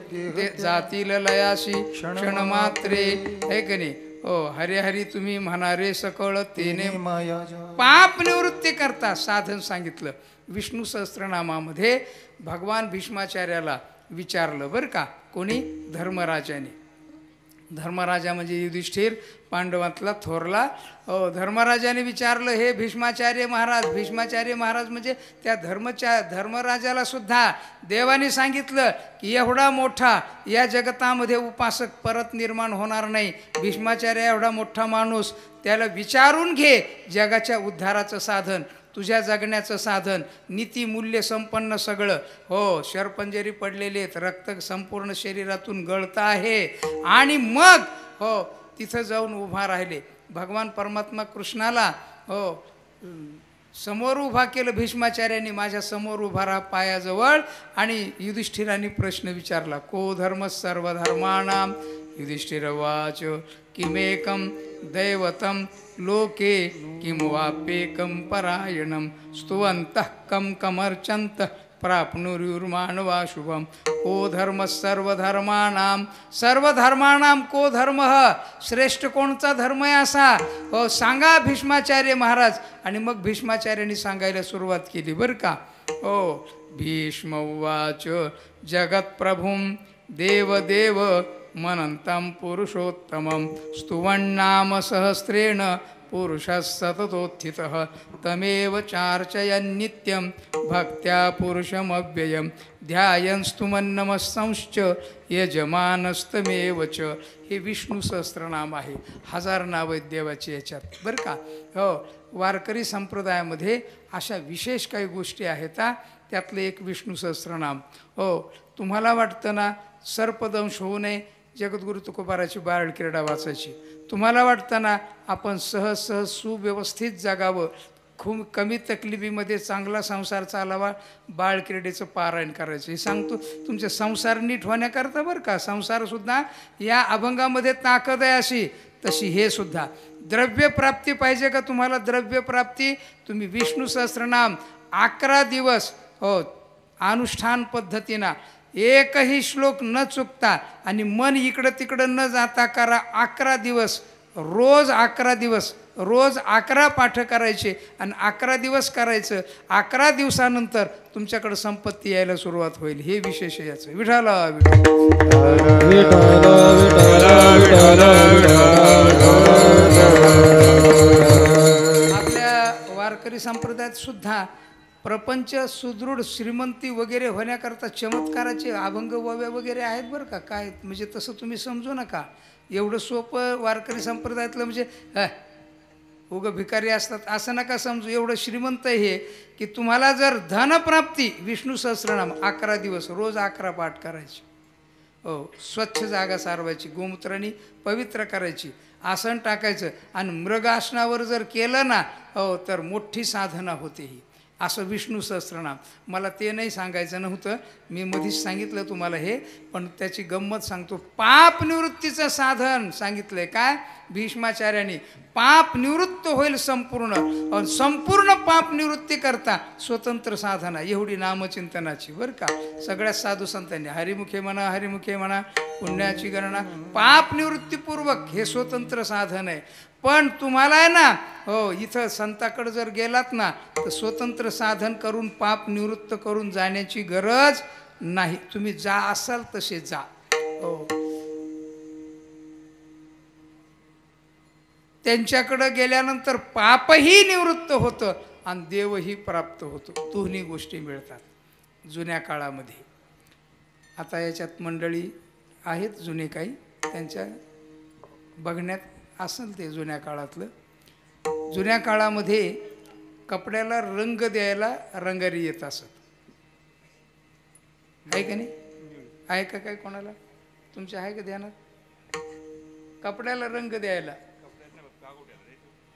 जातील लयाशी क्षण मात्रे. है की नाही? हरे हरी तुम्ही म्हणारे सकळ तेने पाप निवृत्ती करता साधन सांगितलं. विष्णू सहस्त्रनामामध्ये भगवान भीष्माचार्याला विचारलं बरं का. कोणी? धर्मराजाने. धर्मराजा म्हणजे युधिष्ठिर, पांडवातला थोरला. धर्मराजाने विचारलं, हे भीष्माचार्य महाराज. भीष्माचार्य महाराज म्हणजे त्या धर्मराजाला सुद्धा देवाने सांगितलं की एवढा मोठा या जगतामध्ये उपासक परत निर्माण होणार नाही. भीष्माचार्य एवढा मोठा माणूस, त्याला विचारून घे जगाच्या उद्धाराचं साधन, तुझ्या जगण्याचं साधन, नीती मूल्य संपन्न सगळं. शरपंजरी पडलेले आहेत, रक्त संपूर्ण शरीरातून गळतं आहे. आणि मग तिथं जाऊन उभा राहिले. भगवान परमात्मा कृष्णाला समोर उभा केलं भीष्माचार्यांनी, माझ्या समोर उभा राहा पायाजवळ. आणि युधिष्ठिरांनी प्रश्न विचारला, को धर्म सर्वधर्माणां? युधिष्ठिरवाच किमेकं दैवतं लोके किं वाप्येकं परायणं स्तुवन्तः कं कमर्चन्तः प्राप्नुर्युर्मानवा शुभम. को धर्म सर्वधर्माणां? सर्वधर्माणां को धर्म? श्रेष्ठ कोणचा धर्म आहे असा? सांगा भीष्माचार्य महाराज. आणि मग भीष्माचार्यांनी सांगायला सुरुवात केली बरं का. भीष्म उवाच जगत्प्रभुं देवदेव मनन्तं पुरुषोत्तमं स्तुवन्नाम सहस्रेण पुरुषः सततोत्थितः तमेव चार्चयन् नित्यं भक्त्या पुरुषमव्ययं ध्यायन् स्तुमन्नमस्संश्च यजमानस्तमेव च. हे विष्णू सहस्त्रनाम आहे. 1000 नाव आहेत देवाची याच्यात बरं का. वारकरी संप्रदायामध्ये अशा विशेष काही गोष्टी आहेत. त्यातलं एक विष्णू सहस्त्रनाम. तुम्हाला वाटतं ना सर्पदंश होऊ नये, जगद्गुरु तुकोबाराची बाळ क्रीडा वाचायची. तुम्हाला वाटतं ना आपण सहज सहज सुव्यवस्थित जगावं, खूप कमी तकलिफीमध्ये चांगला संसार चालावा, बाळ क्रीडेचं पारायण करायचं. हे सांगतो तुमचे संसार नीट होण्याकरता बरं का. संसारसुद्धा या अभंगामध्ये ताकद आहे अशी, तशी हे सुद्धा. द्रव्यप्राप्ती पाहिजे का तुम्हाला? द्रव्यप्राप्ती तुम्ही विष्णू सहस्त्रनाम 11 दिवस अनुष्ठान पद्धतीनं एकही श्लोक न चुकता आणि मन इकडं तिकडं न जाता करा. 11 दिवस, रोज 11 दिवस, रोज 11 पाठ करायचे आणि 11 दिवस करायचं. 11 दिवसानंतर तुमच्याकडे संपत्ती यायला सुरुवात होईल. हे विशेष आहे याचं. विठाला आपल्या वारकरी संप्रदायात सुद्धा प्रपंच सुदृढ श्रीमंती वगैरे होण्याकरता चमत्काराचे अभंग वव्या वगैरे आहेत बरं का. काय म्हणजे तसं तुम्ही समजू नका. एवढं सोपं वारकरी संप्रदायातलं म्हणजे उगं भिकारी असतात असं नका समजू. एवढं श्रीमंत हे की तुम्हाला जर धनप्राप्ती, विष्णू सहस्त्रनाम 11 दिवस रोज 11 पाठ करायचे. स्वच्छ जागा सारवायची, गोमूत्राने पवित्र करायची, आसन टाकायचं आणि मृगासनावर जर केलं ना तर मोठी साधना होते. ही असं विष्णू सहस्त्रनाम. मला ते नाही सांगायचं नव्हतं, मी मधीच सांगितलं तुम्हाला हे, पण त्याची गंमत सांगतो. पाप निवृत्तीचं साधन सांगितलंय काय भीष्माचार्यांनी. पाप निवृत्त होईल संपूर्ण. आणि संपूर्ण पाप निवृत्ती करता स्वतंत्र साधना एवढी नामचिंतनाची बरं का. सगळ्या साधू संतांनी हरिमुखे म्हणा पुण्याची गणना पाप निवृत्तीपूर्वक हे स्वतंत्र साधन आहे. पण तुम्हाला आहे ना हो इथं संताकडे जर गेलात ना तर स्वतंत्र साधन करून पाप निवृत्त करून जाण्याची गरज नाही. तुम्ही जा असाल तसे जा. हो त्यांच्याकडं गेल्यानंतर पापही निवृत्त होतं आणि देवही प्राप्त होतो. दोन्ही गोष्टी मिळतात जुन्या काळामध्ये. आता याच्यात मंडळी आहेत जुने काही त्यांच्या बघण्यात असेल ते जुन्या काळातलं. जुन्या काळामध्ये कपड्याला रंग द्यायला रंगारी येत असत. आहे का नाही? आहे का काय कोणाला तुमच्या आहे का ध्यानात? कपड्याला रंग द्यायला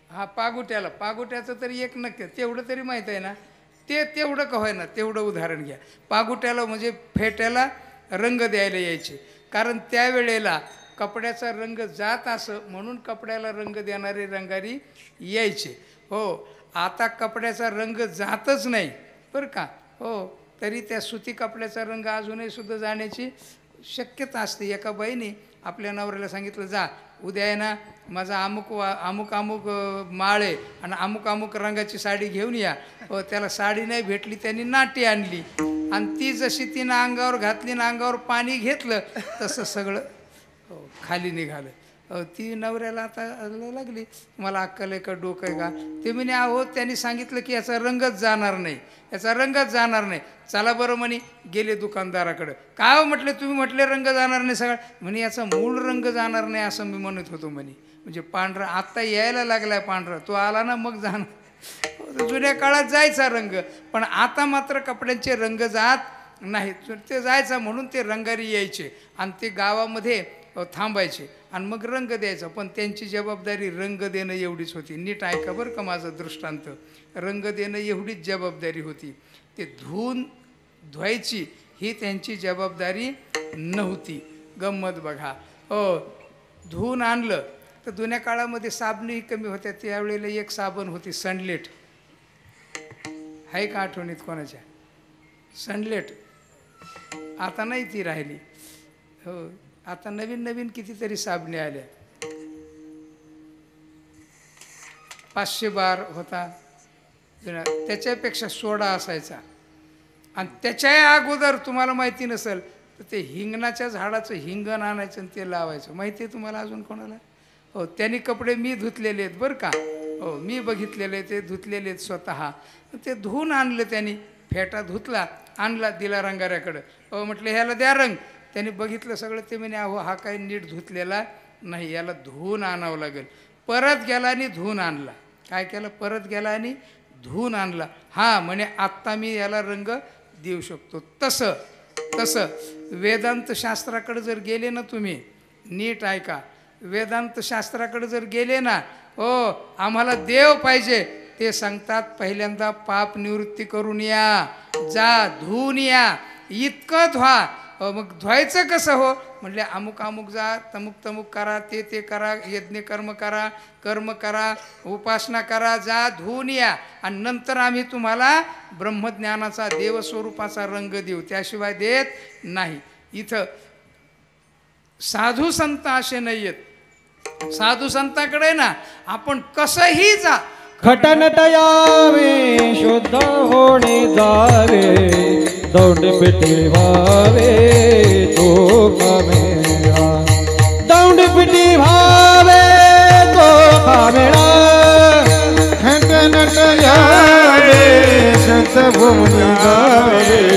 हा पागुट्याचं तरी एक नक्की तेवढं तरी माहीत आहे ना. तेवढं का होय ना तेवढं उदाहरण घ्या. पागुट्याला म्हणजे फेट्याला रंग द्यायला यायचे. कारण त्यावेळेला कपड्याचा रंग जात असं म्हणून कपड्याला रंग देणारे रंगारी यायचे. हो आता कपड्याचा रंग जातच नाही बरं का. हो तरी त्या सुती कपड्याचा रंग अजूनही सुद्धा जाण्याची शक्यता असते. एका बाईने आपल्या नवऱ्याला सांगितलं जा उद्या आहे ना माझा अमुक माळ आहे आणि अमुक रंगाची साडी घेऊन या. त्याला साडी नाही भेटली त्यांनी नाटी आणली आणि ती जशी तिनं अंगावर घातली ना अंगावर पाणी घेतलं तसं सगळं खाली निघालं. ती नवऱ्याला आता लागली मला अक्कल आहे का डोकं आहे का. ते म्हणे अहो त्यांनी सांगितलं की याचा रंगच जाणार नाही. चला बरं म्हणे गेले दुकानदाराकडं. काय म्हटले तुम्ही म्हटले रंग जाणार नाही सगळं. म्हणे याचा मूळ रंग जाणार नाही असं मी म्हणत होतो म्हणे. म्हणजे पांढरा आत्ता यायला लागलाय पांढरा तो आला ना मग जाणार. जुन्या काळात जायचा रंग पण आता मात्र कपड्यांचे रंग जात नाहीत. ते जायचा म्हणून ते रंगारी यायचे आणि ते गावामध्ये थांबायचे आणि मग रंग द्यायचा. पण त्यांची जबाबदारी रंग देणं एवढीच होती. नीट ऐका बरं का माझं दृष्टांत. रंग देणं एवढीच जबाबदारी होती. ते धुवायची ही त्यांची जबाबदारी नव्हती. गंमत बघा. धुवून आणलं तर जुन्या काळामध्ये साबणही कमी होत्या. त्यावेळेला एक साबण होती सनलेट. आहे का आठवणीत कोणाच्या? सनलेट आता नाही ती राहिली. हो आता नवीन कितीतरी साबणे आल्या. 500 बार होता त्याच्यापेक्षा सोडा असायचा. आणि त्याच्या अगोदर तुम्हाला माहिती नसेल तर ते हिंगणाच्या झाडाचं हिंगण आणायचं आणि ते लावायचं. माहिती आहे तुम्हाला अजून कोणाला? हो त्यांनी कपडे मी धुतलेले आहेत बरं का. हो मी बघितलेले ते धुतलेले आहेत स्वतः. ते धुवून आणलं त्यांनी. फेटा धुतला आणला दिला रंगाऱ्याकडं. हो म्हटलं ह्याला द्या रंग. त्यांनी बघितलं सगळं. ते म्हणे अहो हा काही नीट धुतलेला नाही याला धुवून आणावं लागेल. परत गेला आणि धुवून आणला. काय केलं? परत गेला आणि धुवून आणला. हां म्हणे आत्ता मी याला रंग देऊ शकतो. तसं वेदांत शास्त्राकडे जर गेले ना तुम्ही नीट ऐका. वेदांत शास्त्राकडे जर गेले ना हो आम्हाला देव पाहिजे ते सांगतात पहिल्यांदा पाप निवृत्ती करून या. जा धुवून या. इतकं धुवा. मग धुवायचं कसं हो म्हटले अमुक जा तमुक करा ते करा यज्ञ कर्म करा उपासना करा जा धुवून या आणि नंतर आम्ही तुम्हाला ब्रह्मज्ञानाचा देवस्वरूपाचा रंग देऊ. त्याशिवाय देत नाही. इथं साधू संत असे नाही आहेत. साधू संताकडे ना आपण कसंही जा खटनट यावे शुद्ध होणे जावे दौंड पिटी व्हावे तो कामेळा. दौंड पिटी व्हावे तो कामेळा. खटनट यावे शुद्ध होणे जावे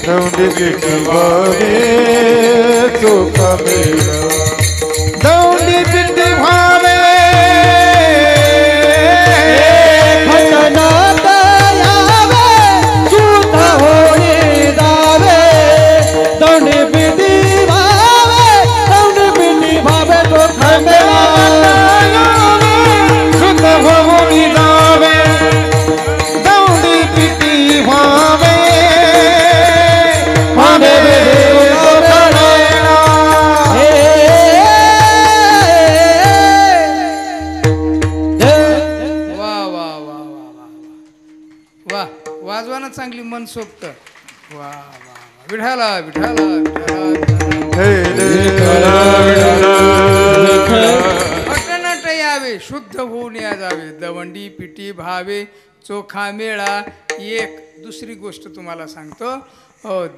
दौंड पिटी व्हावे तो कामेळा. दौंड पिटी व्हावे हे चांगली मनसोक्त. वा वा वा. विठाला विठाला विठाला अटनट यावे शुद्ध होऊन या जावे दवंडी पिटी भावे चोखा मेळा. एक दुसरी गोष्ट तुम्हाला सांगतो.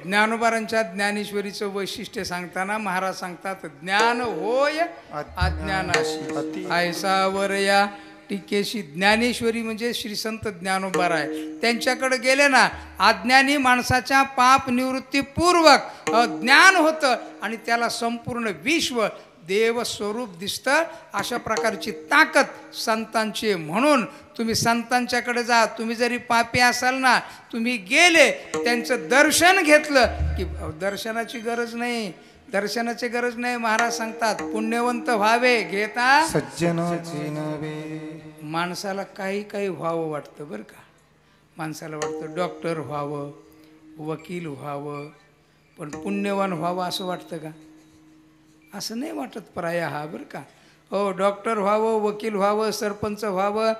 ज्ञानोबारांच्या ज्ञानेश्वरीचं वैशिष्ट्य सांगताना महाराज सांगतात, ज्ञान होय अज्ञानाशी ऐसा वरया टिकेशी. ज्ञानेश्वरी म्हणजे श्री संत ज्ञानोबार आहे. त्यांच्याकडे गेले ना, अज्ञानी माणसाच्या पाप निवृत्तीपूर्वक ज्ञान होतं आणि त्याला संपूर्ण विश्व देव स्वरूप दिसतं. अशा प्रकारची ताकद संतांची. म्हणून तुम्ही संतांच्याकडे जा. तुम्ही जरी पापी असाल ना, तुम्ही गेले त्यांचं दर्शन घेतलं की दर्शनाची गरज नाही, दर्शनाची गरज नाही. महाराज सांगतात पुण्यवंत व्हावे घेता सज्जनाची नव्हे. माणसाला काही काही व्हावं वाटतं बरं का. माणसाला वाटतं डॉक्टर व्हावं, वकील व्हावं, पण पुण्यवान व्हावं असं वाटतं का? असं नाही वाटत प्राय हा बरं का. हो, डॉक्टर व्हावं, वकील व्हावं, सरपंच व्हावं,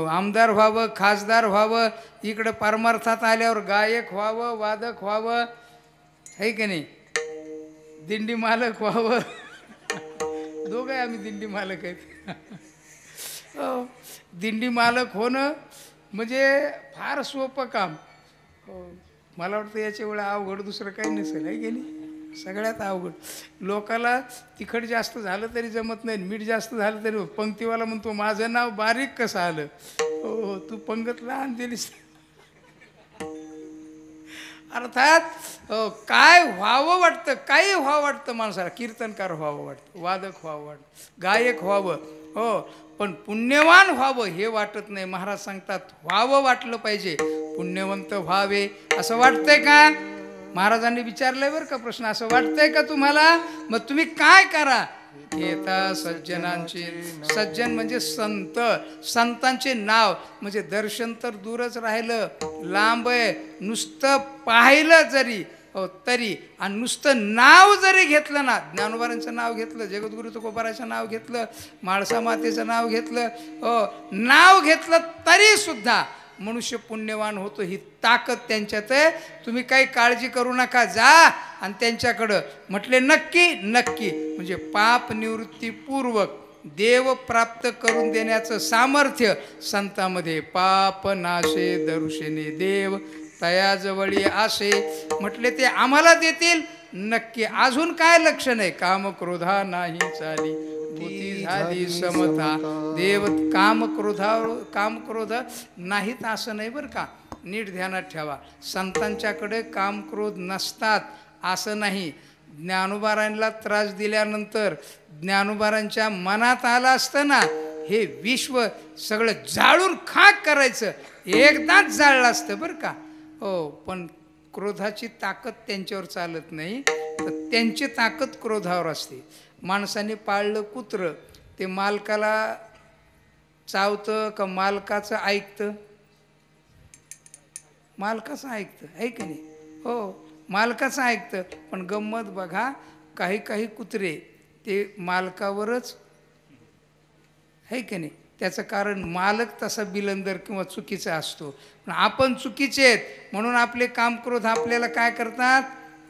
आमदार व्हावं, खासदार व्हावं, इकडं परमार्थात आल्यावर गायक व्हावं, वादक व्हावं, आहे की नाही, दिंडी मालक व्हावं. दोघं आम्ही दिंडी मालक आहेत. हो, दिंडी मालक होणं म्हणजे फार सोपं काम. हो, मला वाटतं याच्या वेळा अवघड दुसरं काही नसेल, आहे की नाही. सगळ्यात अवघड. लोकाला तिखट जास्त झालं तरी जमत नाही, मीठ जास्त झालं तरी. पंक्तीवाला म्हणतो माझं नाव बारीक कसं आलं. हो, तू पंगत लहान दिलीस. अर्थात काय व्हावं वाटतं, काही व्हावं वाटतं माणसाला. कीर्तनकार व्हावं वाटतं, वादक व्हावं वाटतं, गायक व्हावं. हो, पण पुण्यवान व्हावं हे वाटत नाही. महाराज सांगतात व्हावं वाटलं पाहिजे, पुण्यवंत व्हावे असं वाटतंय का? महाराजांनी विचारलंय बरं का प्रश्न, असं वाटतंय का तुम्हाला? मग तुम्ही काय करा. घेता सज्जनांचे. सज्जन म्हणजे संत, संतांचे नाव. म्हणजे दर्शन तर दूरच राहिलं, लांब आहे. नुसतं पाहिलं जरी तरी, आणि नुसतं नाव जरी घेतलं ना, ज्ञानोबारांचं नाव घेतलं, जगद्गुरु तुकोबाराचं नाव घेतलं, म्हाळसा मातेचं नाव घेतलं, नाव घेतलं तरी सुद्धा मनुष्य पुण्यवान होतो. ही ताकद त्यांच्यात आहे. तुम्ही काही काळजी करू नका, जा आणि त्यांच्याकडं म्हटले नक्की नक्की. म्हणजे पाप निवृत्तीपूर्वक देव प्राप्त करून देण्याचं सामर्थ्य संतांमध्ये. पाप नाशे दरुशेने देव तयाजवळी आशे. म्हटले ते आम्हाला देतील नक्की. अजून काय लक्षण आहे? काम क्रोधा नाही चाली बुद्धी झाली समता. देव काम क्रोध नाहीत असं नाही बरं का. नीट ध्यानात ठेवा. संतांच्याकडे काम क्रोध नसतात असं नाही. ज्ञानोबारांना त्रास दिल्यानंतर ज्ञानोबारांच्या मनात आलं असतं ना, हे विश्व सगळं जाळून खाक करायचं, एकदाच जाळलं असतं बरं का. हो, पण क्रोधाची ताकद त्यांच्यावर चालत नाही, तर त्यांची ताकद क्रोधावर असते. माणसाने पाळलं कुत्रं, ते मालकाला चावतं का मालकाचं ऐकतं? मालकाचं ऐकतं, आहे की नाही. हो, मालकाचं ऐकतं. पण गंमत बघा, काही काही कुत्रे ते मालकावरच, आहे की नाही. त्याचं कारण मालक तसा बिलंदर किंवा चुकीचा असतो, पण आपण चुकीचे आहेत म्हणून आपले कामक्रोध आपल्याला काय करतात?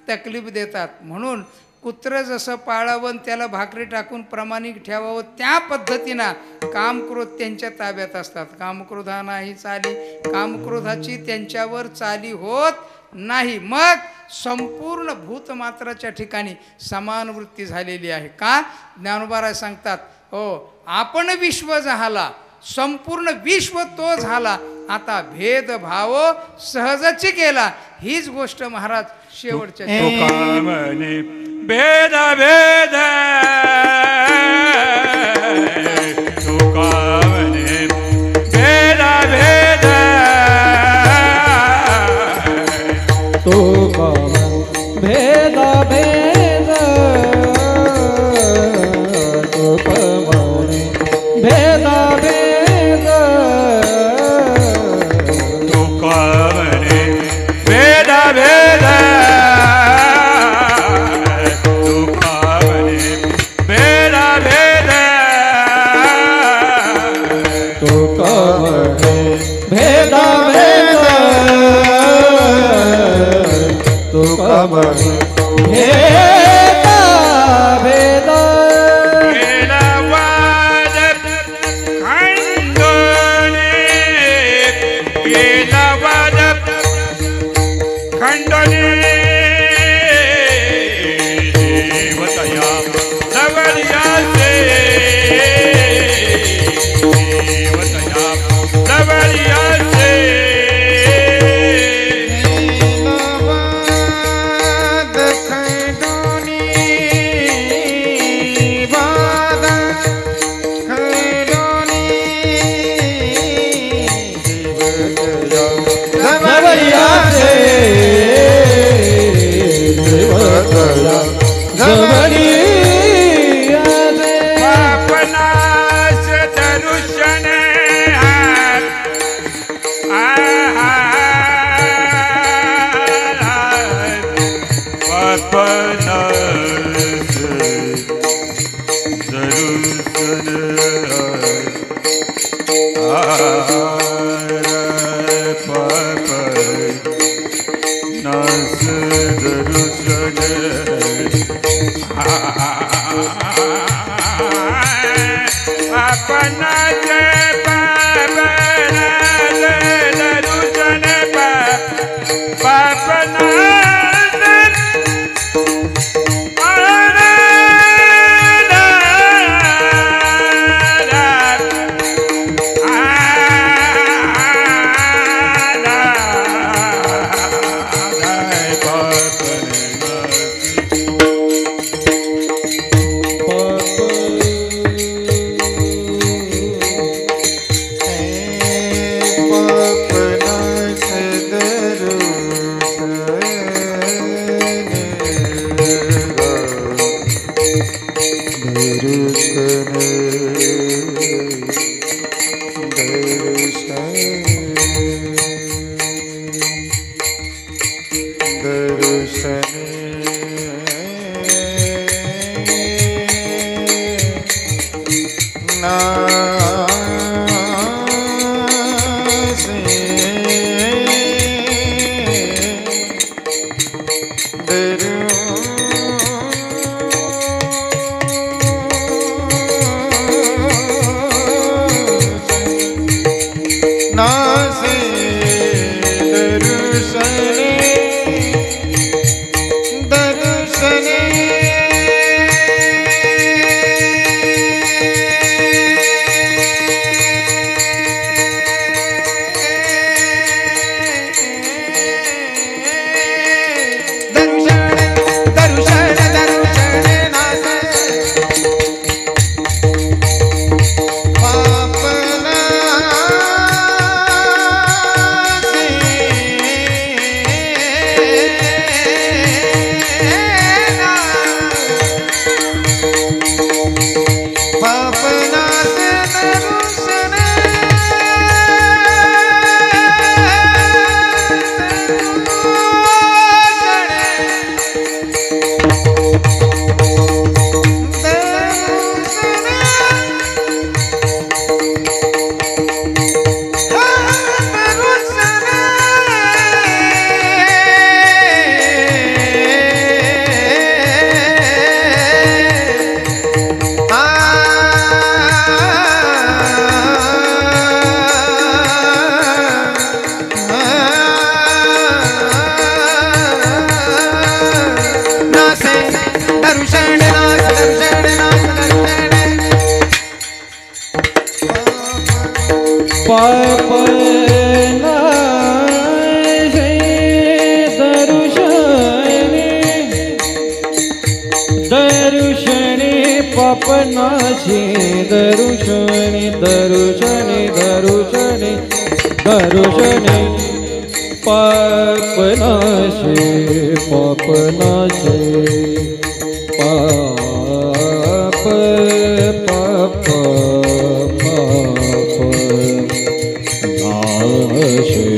तकलीफ देतात. म्हणून कुत्रं जसं पाळावं, त्याला भाकरी टाकून प्रामाणिक ठेवावं, त्या पद्धतीनं कामक्रोध त्यांच्या ताब्यात असतात. कामक्रोधा नाही चाली, कामक्रोधाची त्यांच्यावर चाली होत नाही. मग संपूर्ण भूतमात्राच्या ठिकाणी समान वृत्ती झालेली आहे. का? ज्ञानोबा सांगतात, हो, आपण विश्व झाला, संपूर्ण विश्व तो झाला, आता भेदभाव सहजची केला. हीच गोष्ट महाराज शेवटच्या भेद भेद तुकावने भेद भेद तुकावने भेद भेद तुकावने भेद भेद तुकावने भेद भेद पापनाशी दरुशनी दरुशनी दरुशनी दरुशनी पापनाशी पापनाशी पाप पाप पाप नाशी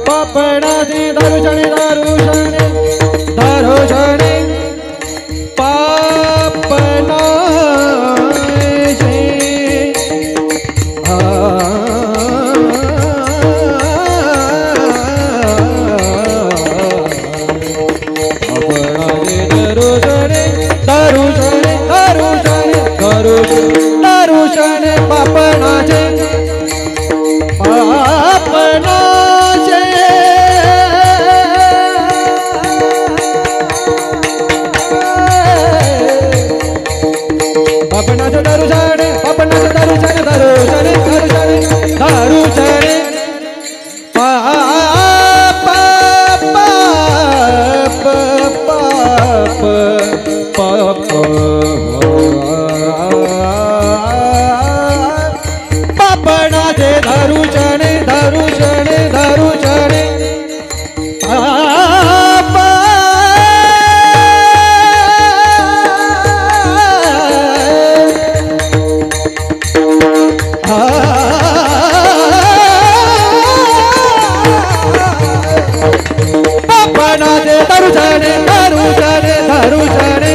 पापनाशी दरुशनी दरुशनी दरुशनी पापनाशी पापनाशी दरुशनी दरुशनी दरुशनी दरुशनी दरुशनी पापनाशी पापनाशी दरुशने दरुशने दरुशने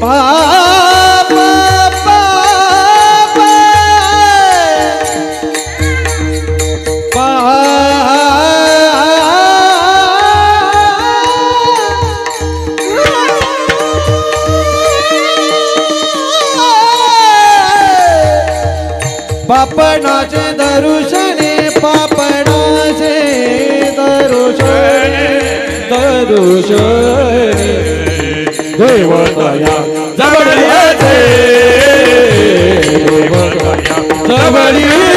पाप पापणाचे दरुशने पापणाचे दरुशने दरुशने देवतया जबडियाचे देवतया जबडियाचे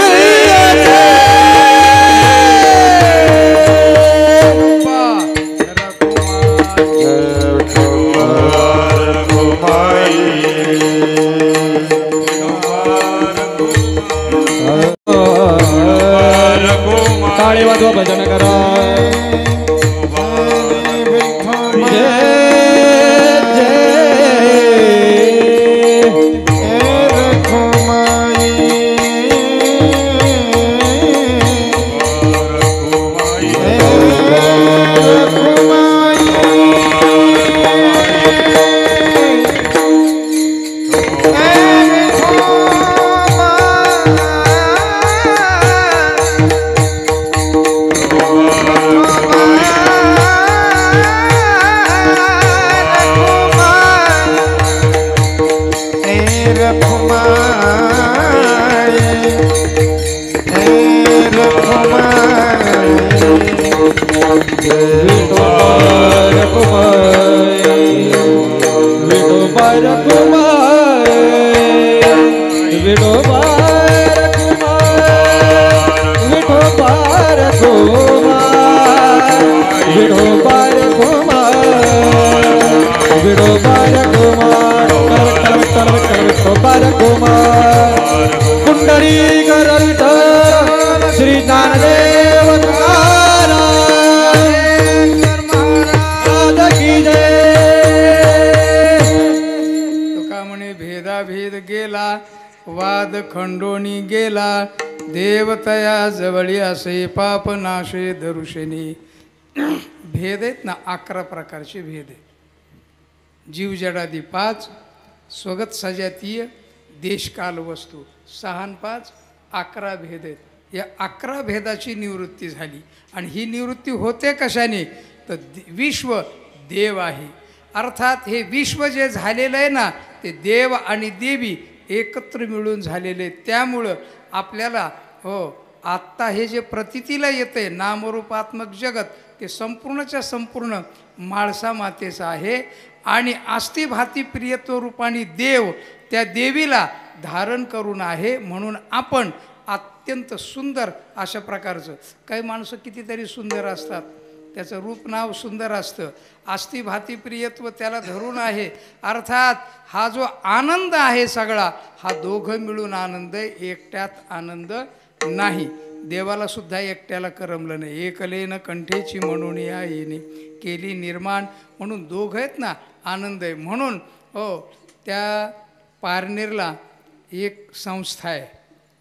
ताळी वाजवा भजन करा कुंडली करविठ श्री ज्ञानदेव तुका म्हणे भेदाभेद गेला वाद खंडोनी गेला देवतया जवळी असे पाप नाशे दरुशनी. भेद आहेत ना 11 प्रकारचे भेद आहेत. जीव जडादी 5, स्वगत सजातीय, देशकाल वस्तू 6 आणि 5 11 भेद आहेत. या 11 भेदाची निवृत्ती झाली आणि ही निवृत्ती होते कशाने तर विश्व देव आहे. अर्थात हे विश्व जे झालेलं आहे ना ते देव आणि देवी एकत्र मिळून झालेले. त्यामुळं आपल्याला आत्ता हे जे प्रतीतीला येते नामरूपात्मक जगत ते संपूर्णच्या संपूर्ण म्हाळसा मातेचं आहे आणि आस्तिभाती प्रियत्व रूपाने देव त्या देवीला धारण करून आहे. म्हणून आपण अत्यंत सुंदर अशा प्रकारचं, काही माणसं कितीतरी सुंदर असतात, त्याचं रूप नाव सुंदर असतं, आस्तिभाती प्रियत्व त्याला धरून आहे. अर्थात हा जो आनंद आहे सगळा हा दोघं मिळून आनंद आहे, एकट्यात आनंद नाही. देवाला सुद्धा एकट्याला करमलं नाही. एकलेन कंठेची म्हणून या येणे केली निर्माण, म्हणून दोघं आहेत ना आनंद आहे. म्हणून त्या पारनेरला एक संस्था आहे,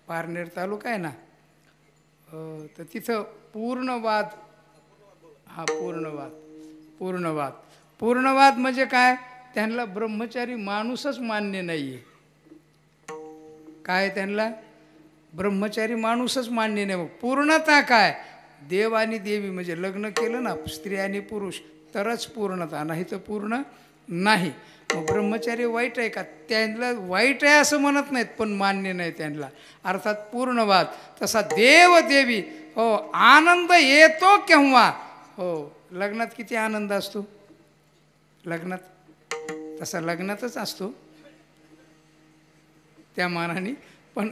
पारनेर तालुका आहे ना, तर तिथं पूर्णवाद, हा पूर्णवाद म्हणजे काय, त्यांना ब्रह्मचारी माणूसच मान्य नाही आहे. काय त्यांना ब्रह्मचारी माणूसच मान्य नाही. पूर्णता काय, देव आणि देवी म्हणजे लग्न केलं ना स्त्री आणि पुरुष तरच पूर्णता, नाही तर पूर्ण नाही. मग ब्रह्मचारी वाईट आहे का, त्यांना वाईट आहे असं म्हणत नाहीत पण मान्य नाही त्यांना. अर्थात पूर्णवाद. तसा देव देवी आनंद येतो केव्हा, लग्नात किती आनंद असतो, लग्नात तसा लग्नातच असतो त्या मानाने, पण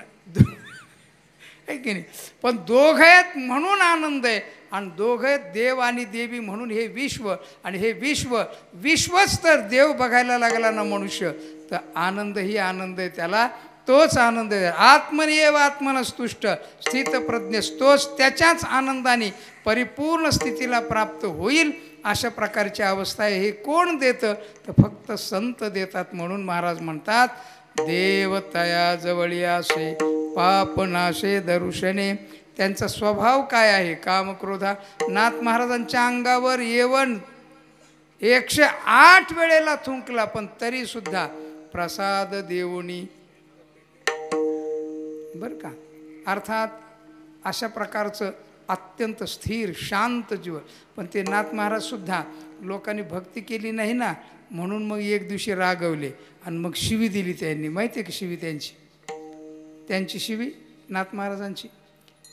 आहे की नाही, पण दोघं आहेत म्हणून आनंद आहे. आणि दोघं आहेत देव आणि देवी म्हणून हे विश्व, आणि हे विश्वच तर देव बघायला लागला ना मनुष्य तर आनंद ही आनंद आहे, त्याला तोच आनंद आहे. आत्मनिएव आत्मनस्तुष्ट स्थितप्रज्ञ, तोच त्याच्याच आनंदाने परिपूर्ण स्थितीला प्राप्त होईल अशा प्रकारची अवस्था आहे. हे कोण देतं तर फक्त संत देतात. म्हणून महाराज म्हणतात देव तया जवळी असे पाप नाशे दरुशने, त्यांचा स्वभाव काय आहे. काम क्रोधा नाथ महाराजांच्या अंगावर येवण 108 वेळेला थुंकला, पण तरी सुद्धा प्रसाद देवणी, बर का. अर्थात अशा प्रकारचं अत्यंत स्थिर शांत जीवन. पण ते नाथ महाराज सुद्धा लोकांनी भक्ती केली नाही ना, म्हणून मग एक दिवशी रागवले आणि मग शिवी दिली त्यांनी. माहिती आहे की शिवी त्यांची शिवी नाथ महाराजांची,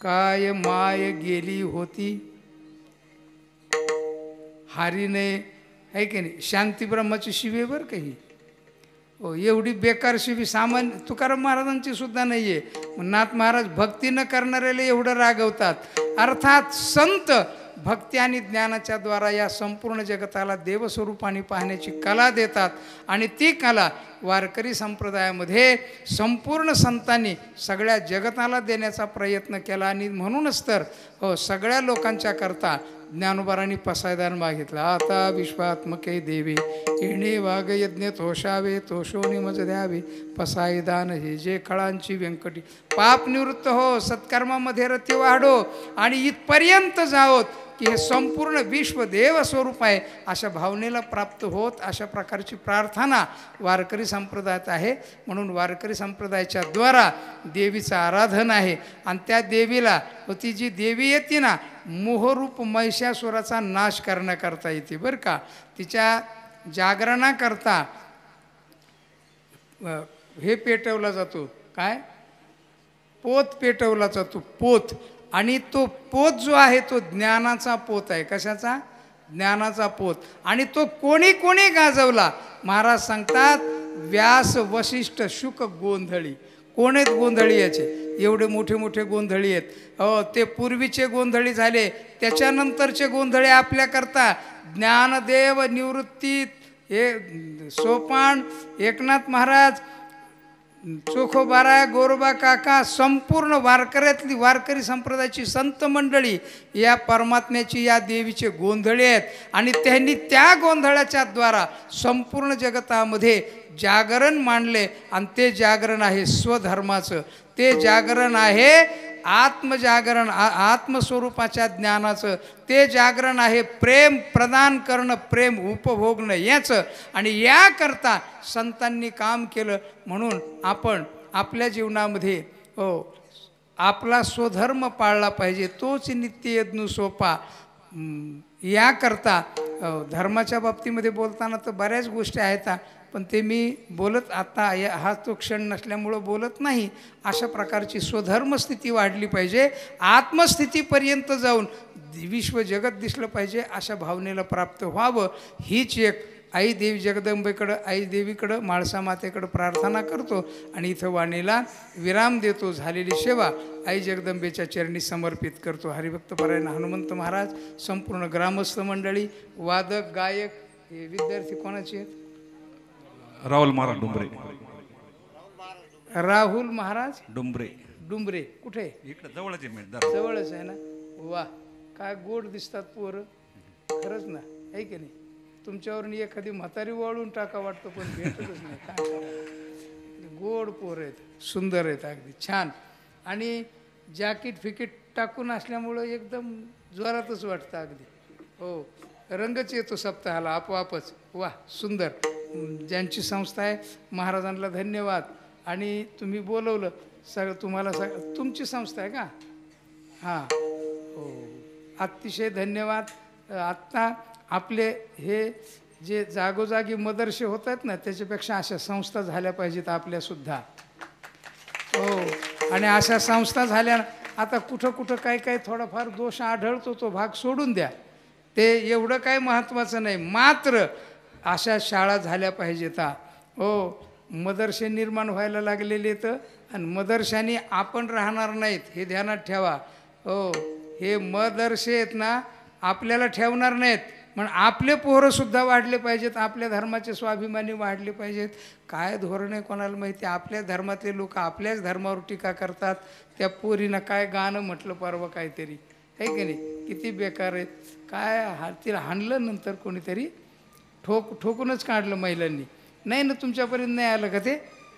काय माय गेली होती हारीने, आहे की नाही. शांतीब्रह्माची शिवी बरं का ही. हो, एवढी बेकार शिवी सामान्य तुकाराम महाराजांची सुद्धा नाही आहे. नाथ महाराज भक्ती न करणाऱ्याला एवढं रागवतात. अर्थात संत भक्ती आणि ज्ञानाच्या द्वारा या संपूर्ण जगताला देवस्वरूपाने पाहण्याची कला देतात. आणि ती कला वारकरी संप्रदायामध्ये संपूर्ण संतांनी सगळ्या जगताला देण्याचा प्रयत्न केला. आणि म्हणूनच तर हो, सगळ्या लोकांच्या करता ज्ञानोबारांनी पसायदान मागितलं. आता विश्वात्मके देवी येणे वाघ यज्ञ तोषावे, तोषोनी मज द्यावे पसायदान हे जे खळांची व्यंकटी. पाप निवृत्त हो, सत्कर्मामध्ये रती वाढो आणि इथपर्यंत जाओत की हे संपूर्ण विश्व देव स्वरूप आहे अशा भावनेला प्राप्त होत. अशा प्रकारची प्रार्थना वारकरी संप्रदायात आहे. म्हणून वारकरी संप्रदायाच्या द्वारा देवीचं आराधन आहे. आणि त्या देवीला ती जी देवी येते ना, मोहरूप महिषासुराचा नाश करण्याकरता येते बरं का. तिच्या जागरणाकरता हे पेटवला जातो, काय पोत पेटवला जातो, पोत. आणि तो पोत जो आहे तो ज्ञानाचा पोत आहे. कशाचा? ज्ञानाचा पोत. आणि तो कोणी कोणी गाजवला? महाराज सांगतात व्यास वशिष्ठ शुक गोंधळी. कोण आहेत गोंधळी याचे? एवढे मोठे मोठे गोंधळी आहेत. हो, ते पूर्वीचे गोंधळी झाले, त्याच्यानंतरचे गोंधळे आपल्याकरता ज्ञानदेव निवृत्ती हे सोपान एकनाथ महाराज चोखोबारा गोरोबा काका संपूर्ण वारकऱ्यातली वारकरी संप्रदायाची संत मंडळी या परमात्म्याची या देवीचे गोंधळे आहेत. आणि त्यांनी त्या गोंधळाच्या द्वारा संपूर्ण जगतामध्ये जागरण मांडले. आणि ते जागरण आहे स्वधर्माचं, ते जागरण आहे आत्मजागरण, आत्मस्वरूपाच्या ज्ञानाचं, ते जागरण आहे प्रेम प्रदान करणं, प्रेम उपभोगणं याचं. आणि याकरता संतांनी काम केलं. म्हणून आपण आपल्या जीवनामध्ये हो आपला स्वधर्म पाळला पाहिजे, तोच नित्ययज्ञ सोपा. याकरता धर्माच्या बाबतीमध्ये बोलताना तर बऱ्याच गोष्टी आहेत, पण ते मी बोलत आता हा तो क्षण नसल्यामुळं बोलत नाही. अशा प्रकारची स्वधर्मस्थिती वाढली पाहिजे. आत्मस्थितीपर्यंत जाऊन विश्व जगत दिसलं पाहिजे, अशा भावनेला प्राप्त व्हावं. हीच एक आई देवी जगदंबेकडं, आई देवीकडं, माळसा मातेकडं प्रार्थना करतो. आणि इथं वाणीला विराम देतो. झालेली सेवा आई जगदंबेच्या चरणी समर्पित करतो. हरिभक्तपरायण हनुमंत महाराज, संपूर्ण ग्रामस्थ मंडळी, वादक गायक, हे विद्यार्थी कोणाचे आहेत? राहुल महाराज डुंबरे. राहुल महाराज डुंबरे. डुंबरे कुठे? इकडे जवळच आहे, जवळच आहे ना. वा, काय गोड दिसतात पोरं, खरंच ना, आहे की नाही? तुमच्यावरून एखादी म्हातारी वळून टाका वाटतं, पण भेटतच नाही. काय करावं? गोड पोरं आहेत, सुंदर आहेत, अगदी छान. आणि जॅकेट फिकीट टाकून असल्यामुळं एकदम जोरातच वाटतं अगदी. हो, रंगच येतो सप्ताहाला आपोआपच. वा, सुंदर. ज्यांची संस्था आहे महाराजांना धन्यवाद. आणि तुम्ही बोलवलं तुम्हाला तुमची संस्था आहे का? हां, हो, अतिशय धन्यवाद. आत्ता आपले हे जे जागोजागी मदरसे होत आहेत ना, त्याच्यापेक्षा अशा संस्था झाल्या पाहिजेत आपल्यासुद्धा. हो, आणि अशा संस्था झाल्या. आता कुठं कुठं काय थोडाफार दोष आढळतो, तो भाग सोडून द्या, ते एवढं काय महत्त्वाचं नाही. मात्र अशा शाळा झाल्या पाहिजेत. हो, मदरसे निर्माण व्हायला लागलेले तर, आणि मदरशाने आपण राहणार नाहीत, हे ध्यानात ठेवा. हो, हे मदरसे आहेत ना आपल्याला ठेवणार नाहीत. पण आपले पोरंसुद्धा वाढले पाहिजेत, आपल्या धर्माचे स्वाभिमानी वाढले पाहिजेत. काय धोरण आहे कोणाला माहिती? आपल्या धर्मातले लोक आपल्याच धर्मावर टीका करतात. त्या पोरीनं काय गाणं म्हटलं परवा काहीतरी, आहे की नाही? किती बेकार आहेत. काय तिला हाणलं नंतर कोणीतरी, ठोकूनच काढलं महिलांनी. नाही ना, तुमच्यापर्यंत नाही आलं का ते?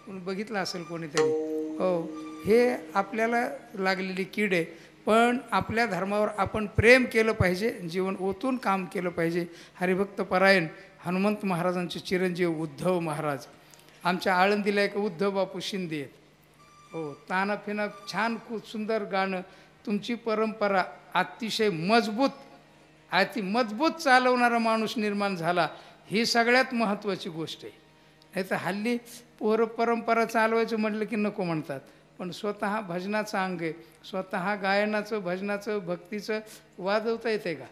बघितलं असेल कोणीतरी. हो, हे आपल्याला लागलेली कीड आहे. पण आपल्या धर्मावर आपण प्रेम केलं पाहिजे, जीवन ओतून काम केलं पाहिजे. हरिभक्त परायण हनुमंत महाराजांचे चिरंजीव उद्धव महाराज, आमच्या आळंदीला एक उद्धव बापू शिंदे आहेत. हो, ताना फिना छान, खूप सुंदर गाणं. तुमची परंपरा अतिशय मजबूत चालवणारा माणूस निर्माण झाला, ही सगळ्यात महत्त्वाची गोष्ट आहे. नाही तर हल्ली परंपरा चालवायचं म्हटलं की नको म्हणतात. पण स्वतः भजनाचं अंग आहे, स्वतः गायनाचं, भजनाचं, भक्तीचं वाजवता येते का?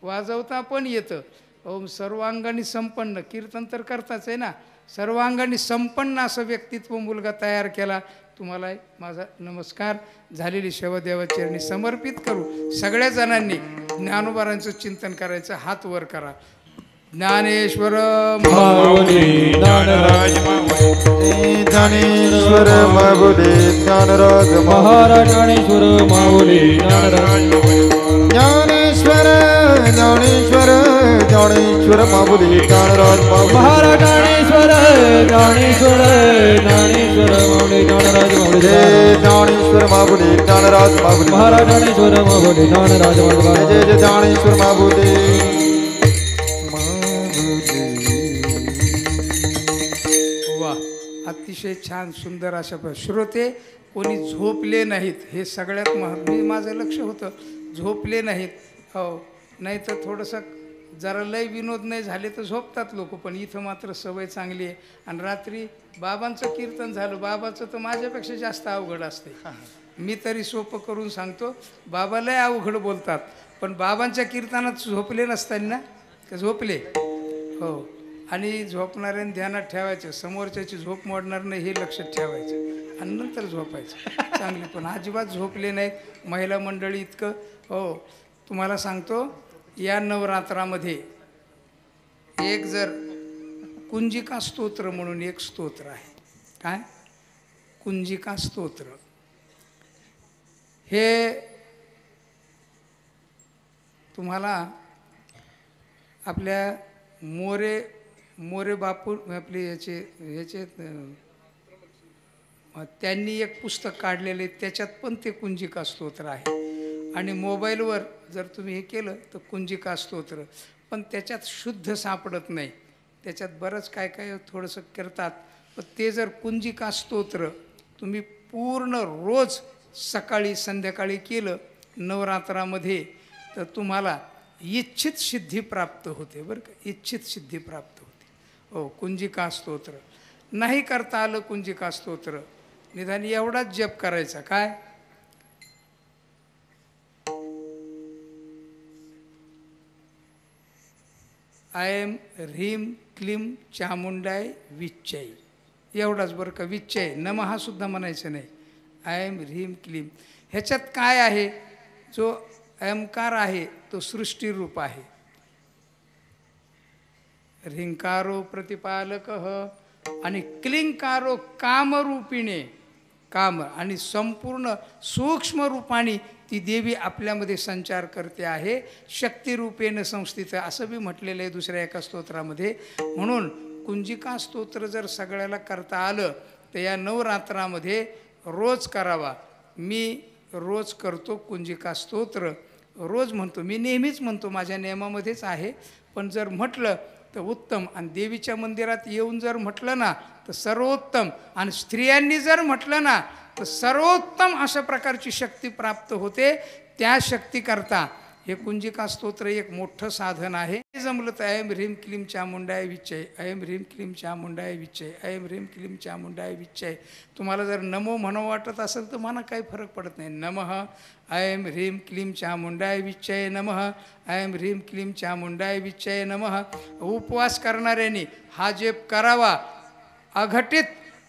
वाजवता पण येतं. ओम सर्वांगाने संपन्न, कीर्तन तर करताच आहे ना. सर्वांगाने संपन्न असं व्यक्तित्व मुलगा तयार केला. तुम्हाला माझा नमस्कार. झालेली सेवा देवाचरणी समर्पित करू. सगळ्या जणांनी ज्ञानोबारांचं चिंतन करायचं. हात वर करा. ज्ञानेश्वर माऊली ज्ञानराज ज्ञानेश्वर माऊली ज्ञानराज महाराज ज्ञानेश्वर माऊली ज्ञानराज ज्ञानेश्वर ज्ञानेश्वर ज्ञानेश्वर माऊली ज्ञानराज महाराज ज्ञानेश्वर ज्ञानेश्वर ज्ञानेश्वर माऊली ज्ञानराज माऊली ज्ञानेश्वर माऊली ज्ञानराज माऊली महाराज ज्ञानेश्वर माऊली ज्ञानराज माऊली जय जय ज्ञानेश्वर माऊली. वा, अतिशय छान सुंदर अशा श्रोते कोणी झोपले नाहीत, हे सगळ्यात मी माझं लक्ष होतं झोपले नाहीत. हो, नाही तर थोडंसं जरा लय विनोद नाही झाले तर झोपतात लोक, पण इथं मात्र सवय चांगली आहे. आणि रात्री बाबांचं कीर्तन झालं, बाबाचं तर माझ्यापेक्षा जास्त अवघड असते. मी तरी सोपं करून सांगतो, बाबा लय अवघड बोलतात, पण बाबांच्या कीर्तनात झोपले नसताना का झोपले? हो. आणि झोपणाऱ्याने ध्यानात ठेवायचं, समोरच्याची झोप मोडणार नाही हे लक्षात ठेवायचं आणि नंतर झोपायचं चांगली. पण अजिबात झोपले नाहीत महिला मंडळी इतकं. हो, तुम्हाला सांगतो, या नवरात्रामध्ये एक जर कुंजिका स्तोत्र म्हणून एक स्तोत्र आहे. काय? कुंजिका स्तोत्र. हे तुम्हाला आपल्या मोरे बापू आपले याचे त्यांनी एक पुस्तक काढलेले, त्याच्यात पण ते कुंजिका स्तोत्र आहे. आणि मोबाईलवर जर तुम्ही हे केलं तर कुंजिका स्तोत्र, पण त्याच्यात शुद्ध सापडत नाही. त्याच्यात बरंच काय काय थोडंसं करतात. पण ते जर कुंजिका स्तोत्र तुम्ही पूर्ण रोज सकाळी संध्याकाळी केलं नवरात्रामध्ये तर तुम्हाला इच्छित सिद्धी प्राप्त होते. बरं का, इच्छित सिद्धी प्राप्त होते. हो, कुंजिका स्तोत्र. नाही करता आलं कुंजिका स्तोत्र, निदान एवढाच जप करायचा. काय? आय एम ह्रीम क्लीम चामुंडाय विच्चय, एवढाच. बरं का, विच्चय नमः सुद्धा म्हणायचं नाही. आय एम ह्रीम क्लीम. ह्याच्यात काय आहे? जो अहंकार आहे तो सृष्टीरूप आहे. ह्रिंकारो प्रतिपालक आणि क्लिंकारो कामरूपिणे, काम. आणि संपूर्ण सूक्ष्म रूपाने ती देवी आपल्यामध्ये संचार करते आहे. शक्तिरूपेण संस्थित असं बी म्हटलेलं आहे दुसऱ्या एका स्तोत्रामध्ये. म्हणून कुंजिका स्तोत्र जर सगळ्याला करता आलं तर या नवरात्रामध्ये रोज करावा. मी रोज करतो कुंजिका स्तोत्र, रोज म्हणतो. मी नेहमीच म्हणतो, माझ्या नियमामध्येच आहे. पण जर म्हटलं तर उत्तम. आणि देवीच्या मंदिरात येऊन जर म्हटलं ना तर सर्वोत्तम. आणि स्त्रियांनी जर म्हटलं ना तर सर्वोत्तम अशा प्रकारची शक्ती प्राप्त होते. त्या शक्तीकरता हे कुंजिका स्तोत्र एक मोठं साधन आहे. जमलं तर ऐम ह्रीम क्लीम चामुंडाय विच्चय, ऐम ह्रीम क्लीम चामुंडाय विच्चय, ऐम ह्रीम क्लीम चामुंडाय विच्चय. तुम्हाला जर नमो म्हणू वाटत असेल तर म्हणा, काही फरक पडत नाही. नमः ऐम ह्रीम क्लीम चामुंडाय विच्चय नमः, ऐम ह्रीम क्लीम चामुंडाय विच्चय नमः. उपवास करणाऱ्यांनी हा जप करावा. अघटित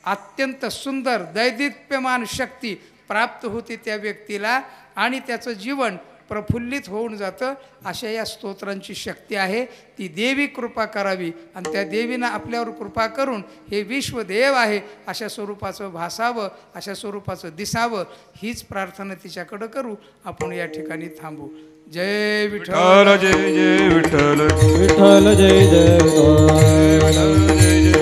अत्यंत सुंदर दैदिप्यमान शक्ती प्राप्त होते त्या व्यक्तीला आणि त्याचं जीवन प्रफुल्लित होऊन जातं. अशा या स्तोत्रांची शक्ती आहे. ती देवी कृपा करावी आणि त्या देवीनं आपल्यावर कृपा करून हे विश्वदेव आहे अशा स्वरूपाचं भासावं, अशा स्वरूपाचं दिसावं, हीच प्रार्थना तिच्याकडं करू. आपण या ठिकाणी थांबू. जय विठ्ठल, जय जय विठ्ठल, विठ्ठल जय जय विठ्ठल, जय